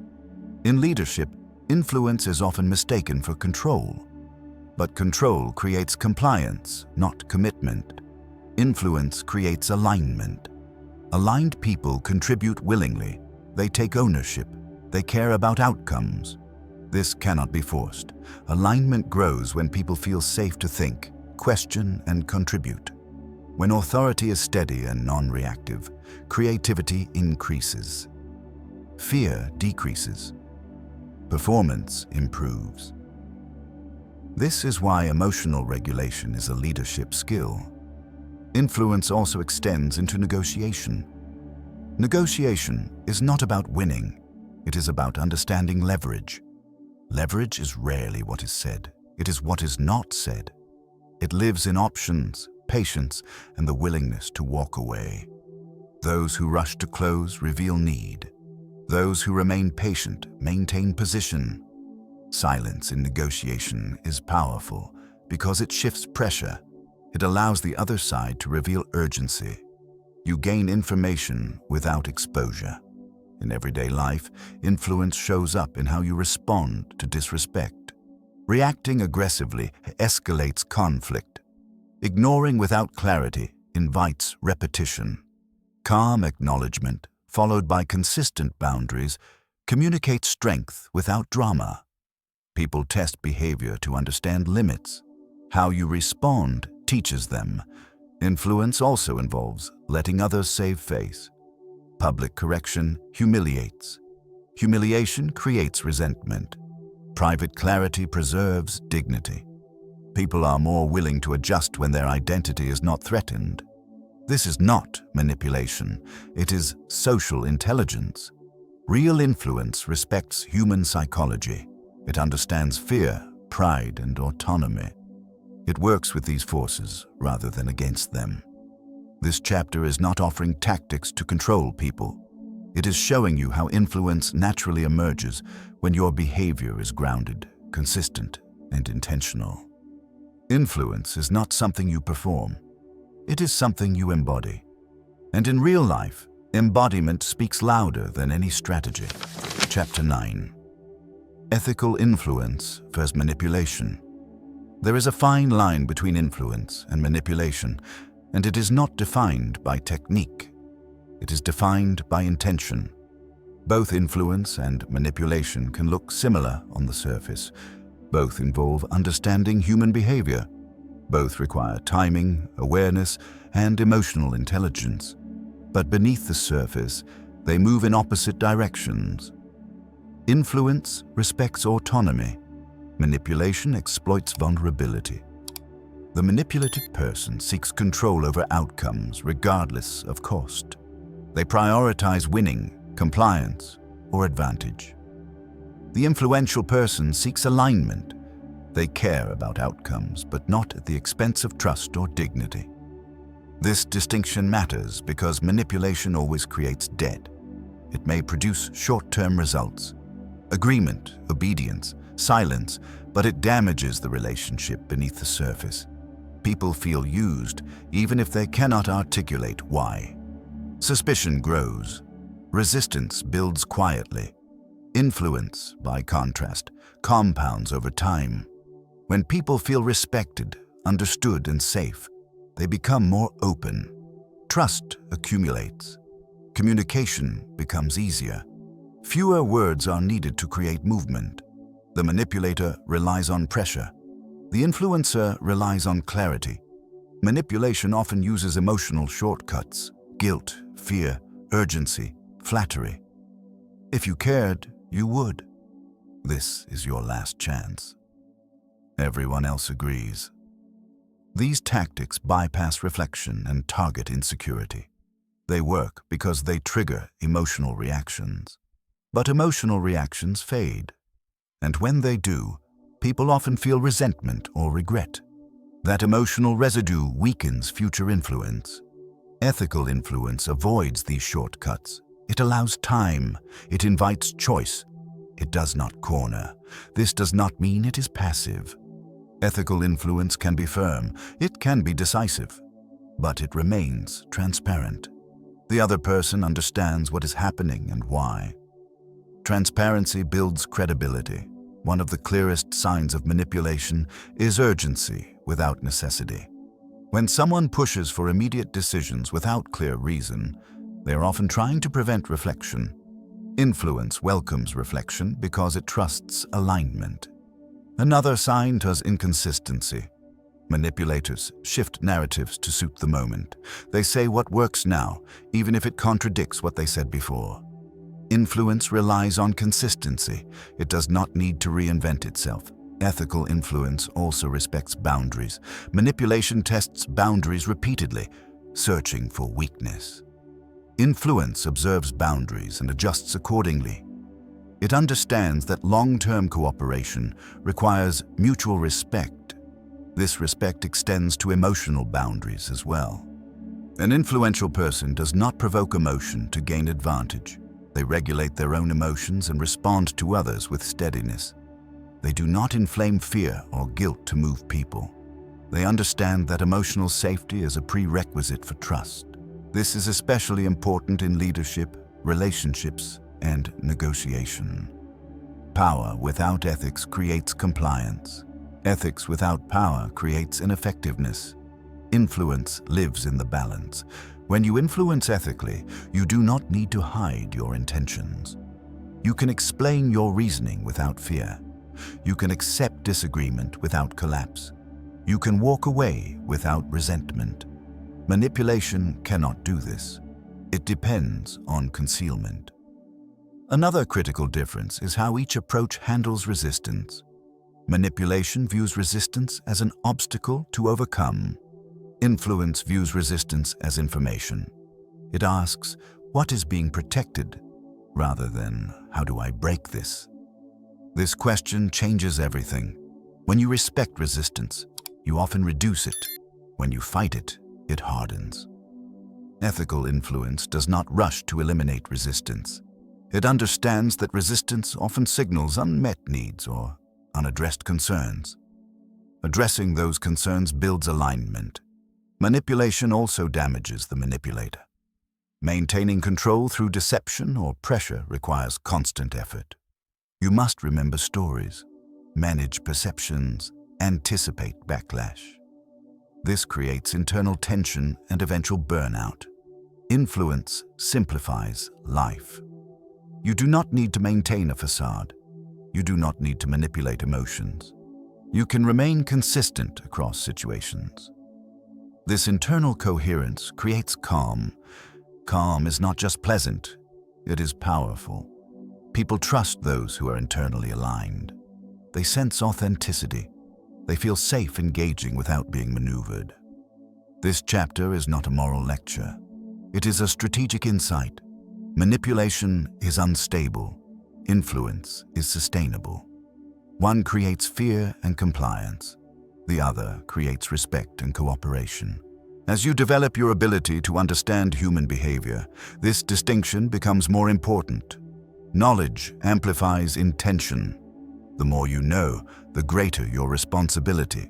In leadership, influence is often mistaken for control. But control creates compliance, not commitment. Influence creates alignment. Aligned people contribute willingly. They take ownership. They care about outcomes. This cannot be forced. Alignment grows when people feel safe to think, question, and contribute. When authority is steady and non-reactive, creativity increases. Fear decreases. Performance improves. This is why emotional regulation is a leadership skill. Influence also extends into negotiation. Negotiation is not about winning. It is about understanding leverage. Leverage is rarely what is said. It is what is not said. It lives in options, patience and the willingness to walk away. Those who rush to close reveal need. Those who remain patient maintain position. Silence in negotiation is powerful because it shifts pressure. It allows the other side to reveal urgency. You gain information without exposure. In everyday life, influence shows up in how you respond to disrespect. Reacting aggressively escalates conflict. Ignoring without clarity invites repetition. Calm acknowledgement, followed by consistent boundaries, communicates strength without drama. People test behavior to understand limits. How you respond teaches them. Influence also involves letting others save face. Public correction humiliates. Humiliation creates resentment. Private clarity preserves dignity. People are more willing to adjust when their identity is not threatened. This is not manipulation. It is social intelligence. Real influence respects human psychology. It understands fear, pride, and autonomy. It works with these forces rather than against them. This chapter is not offering tactics to control people. It is showing you how influence naturally emerges when your behavior is grounded, consistent, and intentional. Influence is not something you perform. It is something you embody. And in real life, embodiment speaks louder than any strategy. Chapter 9. Ethical influence versus manipulation. There is a fine line between influence and manipulation, and it is not defined by technique. It is defined by intention. Both influence and manipulation can look similar on the surface. Both involve understanding human behavior. Both require timing, awareness, and emotional intelligence. But beneath the surface, they move in opposite directions. Influence respects autonomy. Manipulation exploits vulnerability. The manipulative person seeks control over outcomes regardless of cost. They prioritize winning, compliance, or advantage. The influential person seeks alignment. They care about outcomes, but not at the expense of trust or dignity. This distinction matters because manipulation always creates debt. It may produce short-term results, agreement, obedience, silence, but it damages the relationship beneath the surface. People feel used even if they cannot articulate why. Suspicion grows. Resistance builds quietly. Influence, by contrast, compounds over time. When people feel respected, understood, and safe, they become more open. Trust accumulates. Communication becomes easier. Fewer words are needed to create movement. The manipulator relies on pressure. The influencer relies on clarity. Manipulation often uses emotional shortcuts: guilt, fear, urgency, flattery. If you cared, you would. This is your last chance. Everyone else agrees. These tactics bypass reflection and target insecurity. They work because they trigger emotional reactions. But emotional reactions fade. And when they do, people often feel resentment or regret. That emotional residue weakens future influence. Ethical influence avoids these shortcuts. It allows time. It invites choice. It does not corner. This does not mean it is passive. Ethical influence can be firm. It can be decisive. But it remains transparent. The other person understands what is happening and why. Transparency builds credibility. One of the clearest signs of manipulation is urgency without necessity. When someone pushes for immediate decisions without clear reason, they are often trying to prevent reflection. Influence welcomes reflection because it trusts alignment. Another sign is inconsistency. Manipulators shift narratives to suit the moment. They say what works now, even if it contradicts what they said before. Influence relies on consistency. It does not need to reinvent itself. Ethical influence also respects boundaries. Manipulation tests boundaries repeatedly, searching for weakness. Influence observes boundaries and adjusts accordingly. It understands that long-term cooperation requires mutual respect. This respect extends to emotional boundaries as well. An influential person does not provoke emotion to gain advantage. They regulate their own emotions and respond to others with steadiness. They do not inflame fear or guilt to move people. They understand that emotional safety is a prerequisite for trust. This is especially important in leadership, relationships, and negotiation. Power without ethics creates compliance. Ethics without power creates ineffectiveness. Influence lives in the balance. When you influence ethically, you do not need to hide your intentions. You can explain your reasoning without fear. You can accept disagreement without collapse. You can walk away without resentment. Manipulation cannot do this. It depends on concealment. Another critical difference is how each approach handles resistance. Manipulation views resistance as an obstacle to overcome. Influence views resistance as information. It asks, what is being protected, rather than, how do I break this? This question changes everything. When you respect resistance, you often reduce it. When you fight it, it hardens. Ethical influence does not rush to eliminate resistance. It understands that resistance often signals unmet needs or unaddressed concerns. Addressing those concerns builds alignment. Manipulation also damages the manipulator. Maintaining control through deception or pressure requires constant effort. You must remember stories, manage perceptions, anticipate backlash. This creates internal tension and eventual burnout. Influence simplifies life. You do not need to maintain a facade. You do not need to manipulate emotions. You can remain consistent across situations. This internal coherence creates calm. Calm is not just pleasant, it is powerful. People trust those who are internally aligned. They sense authenticity. They feel safe engaging without being maneuvered. This chapter is not a moral lecture. It is a strategic insight. Manipulation is unstable. Influence is sustainable. One creates fear and compliance. The other creates respect and cooperation. As you develop your ability to understand human behavior, this distinction becomes more important. Knowledge amplifies intention. The more you know, the greater your responsibility.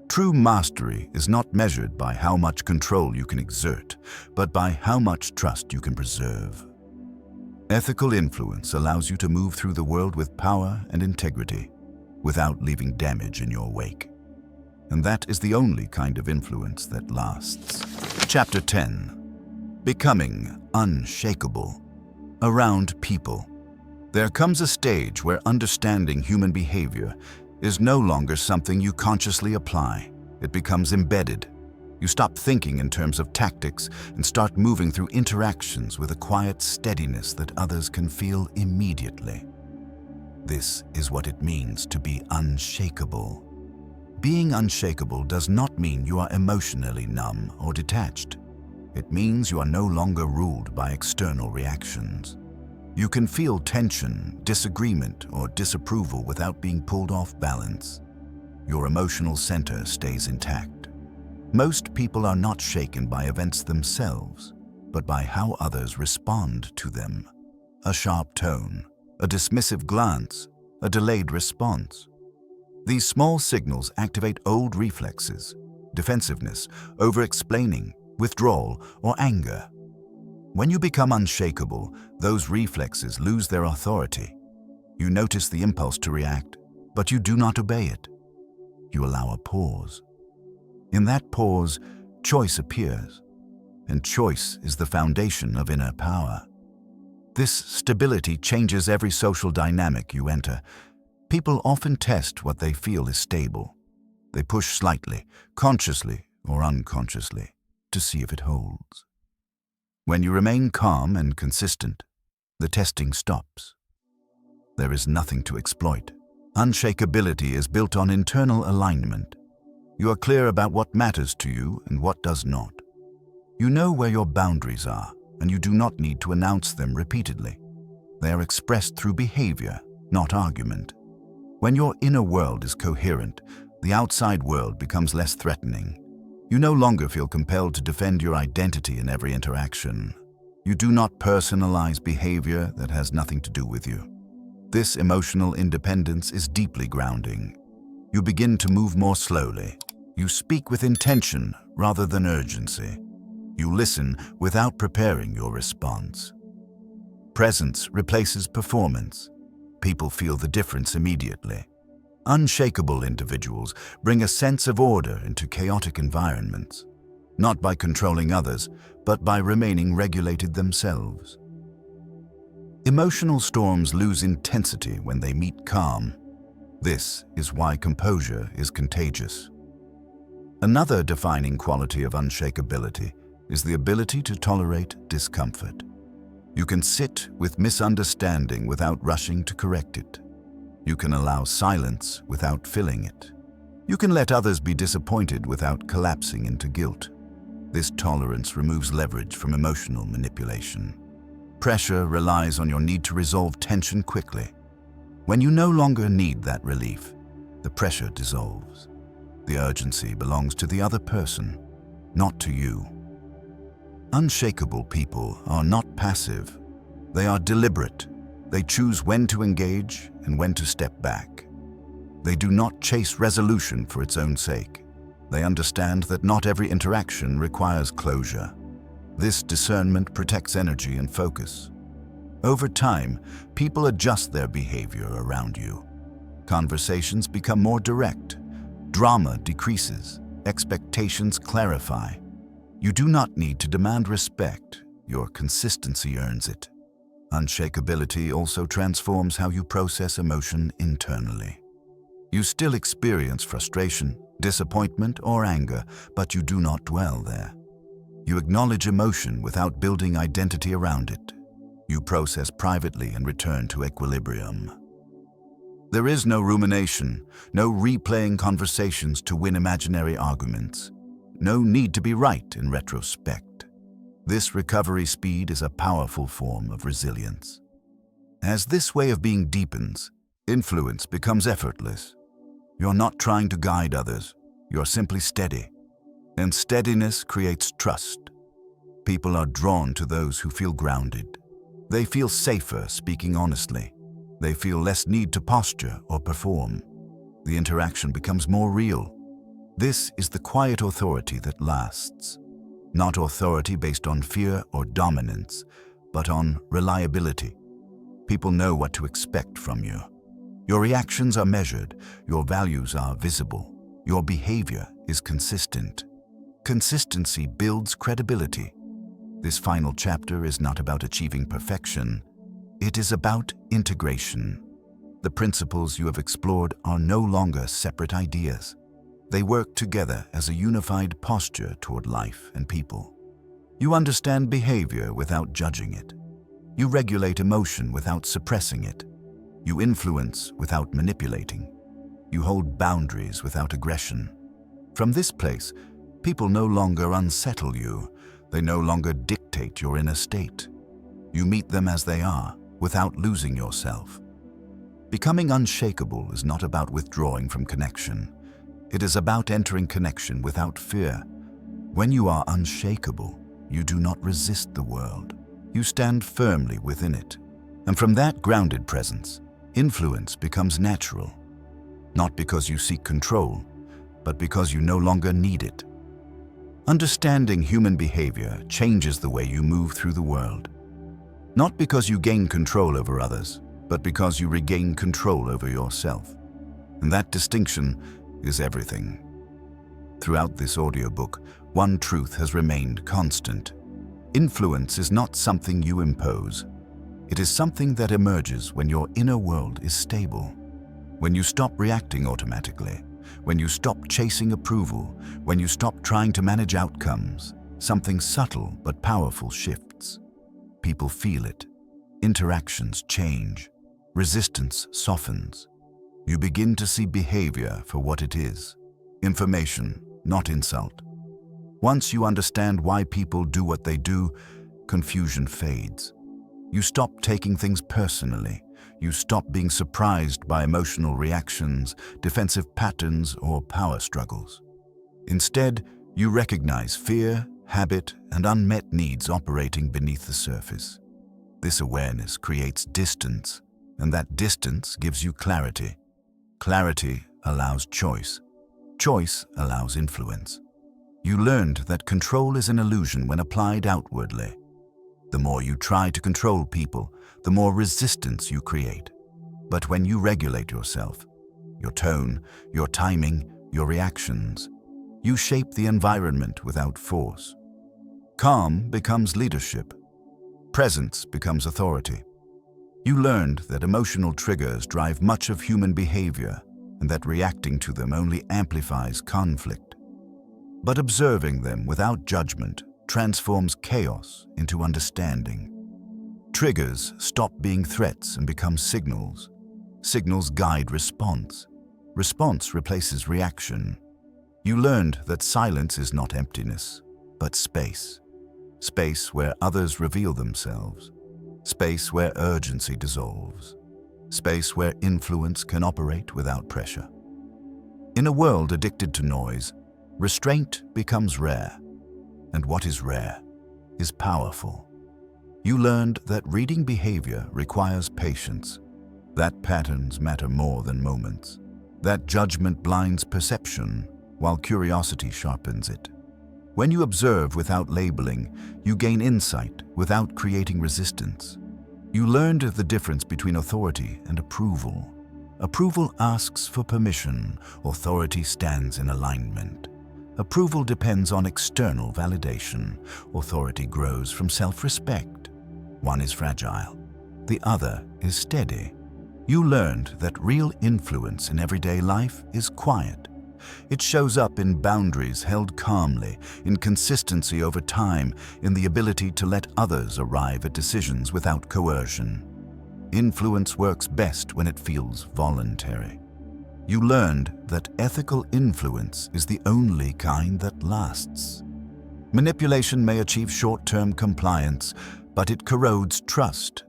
True mastery is not measured by how much control you can exert, but by how much trust you can preserve. Ethical influence allows you to move through the world with power and integrity, without leaving damage in your wake. And that is the only kind of influence that lasts. Chapter 10. Becoming unshakable. Around people. There comes a stage where understanding human behavior is no longer something you consciously apply. It becomes embedded. You stop thinking in terms of tactics and start moving through interactions with a quiet steadiness that others can feel immediately. This is what it means to be unshakable. Being unshakable does not mean you are emotionally numb or detached. It means you are no longer ruled by external reactions. You can feel tension, disagreement, or disapproval without being pulled off balance. Your emotional center stays intact. Most people are not shaken by events themselves, but by how others respond to them. A sharp tone, a dismissive glance, a delayed response. These small signals activate old reflexes, defensiveness, over-explaining, withdrawal, or anger. When you become unshakable, those reflexes lose their authority. You notice the impulse to react, but you do not obey it. You allow a pause. In that pause, choice appears, and choice is the foundation of inner power. This stability changes every social dynamic you enter. People often test what they feel is stable. They push slightly, consciously or unconsciously, to see if it holds. When you remain calm and consistent, the testing stops. There is nothing to exploit. Unshakability is built on internal alignment. You are clear about what matters to you and what does not. You know where your boundaries are, and you do not need to announce them repeatedly. They are expressed through behavior, not argument. When your inner world is coherent, The outside world becomes less threatening. You no longer feel compelled to defend your identity in every interaction. You do not personalize behavior that has nothing to do with you. This emotional independence is deeply grounding. You begin to move more slowly. You speak with intention rather than urgency. You listen without preparing your response. Presence replaces performance. People feel the difference immediately. Unshakable individuals bring a sense of order into chaotic environments, not by controlling others, but by remaining regulated themselves. Emotional storms lose intensity when they meet calm. This is why composure is contagious. Another defining quality of unshakability is the ability to tolerate discomfort. You can sit with misunderstanding without rushing to correct it. You can allow silence without filling it. You can let others be disappointed without collapsing into guilt. This tolerance removes leverage from emotional manipulation. Pressure relies on your need to resolve tension quickly. When you no longer need that relief, the pressure dissolves. The urgency belongs to the other person, not to you. Unshakable people are not passive. They are deliberate. They choose when to engage and when to step back. They do not chase resolution for its own sake. They understand that not every interaction requires closure. This discernment protects energy and focus. Over time, people adjust their behavior around you. Conversations become more direct. Drama decreases. Expectations clarify. You do not need to demand respect. Your consistency earns it. Unshakability also transforms how you process emotion internally. You still experience frustration, disappointment, or anger, but you do not dwell there. You acknowledge emotion without building identity around it. You process privately and return to equilibrium. There is no rumination, no replaying conversations to win imaginary arguments, no need to be right in retrospect. This recovery speed is a powerful form of resilience. As this way of being deepens, influence becomes effortless. You're not trying to guide others, you're simply steady. And steadiness creates trust. People are drawn to those who feel grounded. They feel safer speaking honestly. They feel less need to posture or perform. The interaction becomes more real. This is the quiet authority that lasts. Not authority based on fear or dominance, but on reliability. People know what to expect from you. Your reactions are measured, your values are visible, your behavior is consistent. Consistency builds credibility. This final chapter is not about achieving perfection. It is about integration. The principles you have explored are no longer separate ideas. They work together as a unified posture toward life and people. You understand behavior without judging it. You regulate emotion without suppressing it. You influence without manipulating. You hold boundaries without aggression. From this place, people no longer unsettle you. They no longer dictate your inner state. You meet them as they are, without losing yourself. Becoming unshakable is not about withdrawing from connection. It is about entering connection without fear. When you are unshakable, you do not resist the world. You stand firmly within it. And from that grounded presence, influence becomes natural. Not because you seek control, but because you no longer need it. Understanding human behavior changes the way you move through the world. Not because you gain control over others, but because you regain control over yourself. And that distinction is everything. Throughout this audiobook, one truth has remained constant. Influence is not something you impose. It is something that emerges when your inner world is stable. When you stop reacting automatically, when you stop chasing approval, when you stop trying to manage outcomes, something subtle but powerful shifts. People feel it. Interactions change. Resistance softens. You begin to see behavior for what it is. Information, not insult. Once you understand why people do what they do, confusion fades. You stop taking things personally. You stop being surprised by emotional reactions, defensive patterns, or power struggles. Instead, you recognize fear, habit, and unmet needs operating beneath the surface. This awareness creates distance, and that distance gives you clarity. Clarity allows choice. Choice allows influence. You learned that control is an illusion when applied outwardly. The more you try to control people, the more resistance you create. But when you regulate yourself, your tone, your timing, your reactions, you shape the environment without force. Calm becomes leadership. Presence becomes authority. You learned that emotional triggers drive much of human behavior and that reacting to them only amplifies conflict. But observing them without judgment transforms chaos into understanding. Triggers stop being threats and become signals. Signals guide response. Response replaces reaction. You learned that silence is not emptiness, but space. Space where others reveal themselves. Space where urgency dissolves. Space where influence can operate without pressure. In a world addicted to noise, restraint becomes rare. And what is rare is powerful. You learned that reading behavior requires patience, that patterns matter more than moments, that judgment blinds perception while curiosity sharpens it. When you observe without labeling, you gain insight without creating resistance. You learned the difference between authority and approval. Approval asks for permission, authority stands in alignment. Approval depends on external validation. Authority grows from self-respect. One is fragile, the other is steady. You learned that real influence in everyday life is quiet. It shows up in boundaries held calmly, in consistency over time, in the ability to let others arrive at decisions without coercion. Influence works best when it feels voluntary. You learned that ethical influence is the only kind that lasts. Manipulation may achieve short-term compliance, but it corrodes trust.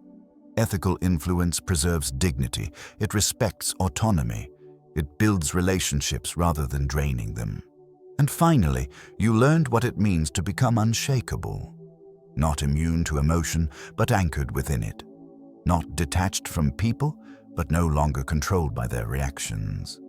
Ethical influence preserves dignity. It respects autonomy. It builds relationships rather than draining them. And finally, you learned what it means to become unshakable. Not immune to emotion, but anchored within it. Not detached from people, but no longer controlled by their reactions.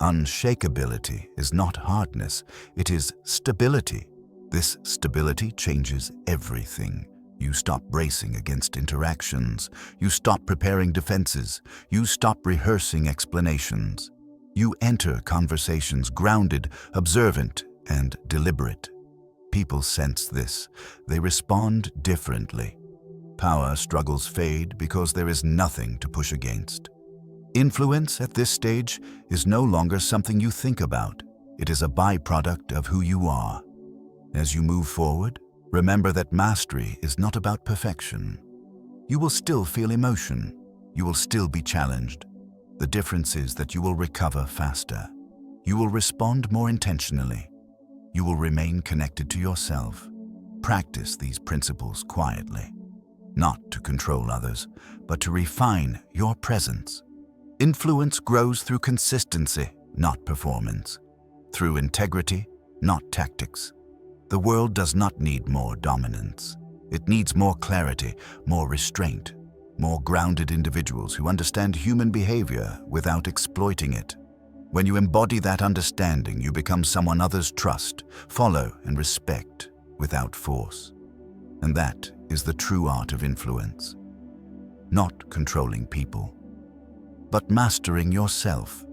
Unshakability is not hardness, it is stability. This stability changes everything. You stop bracing against interactions. You stop preparing defenses. You stop rehearsing explanations. You enter conversations grounded, observant, and deliberate. People sense this. They respond differently. Power struggles fade because there is nothing to push against. Influence at this stage is no longer something you think about. It is a byproduct of who you are. As you move forward, remember that mastery is not about perfection. You will still feel emotion. You will still be challenged. The difference is that you will recover faster. You will respond more intentionally. You will remain connected to yourself. Practice these principles quietly, not to control others, but to refine your presence. Influence grows through consistency, not performance. Through integrity, not tactics. The world does not need more dominance. It needs more clarity, more restraint, more grounded individuals who understand human behavior without exploiting it. When you embody that understanding, you become someone others trust, follow, and respect without force. And that is the true art of influence. Not controlling people, but mastering yourself.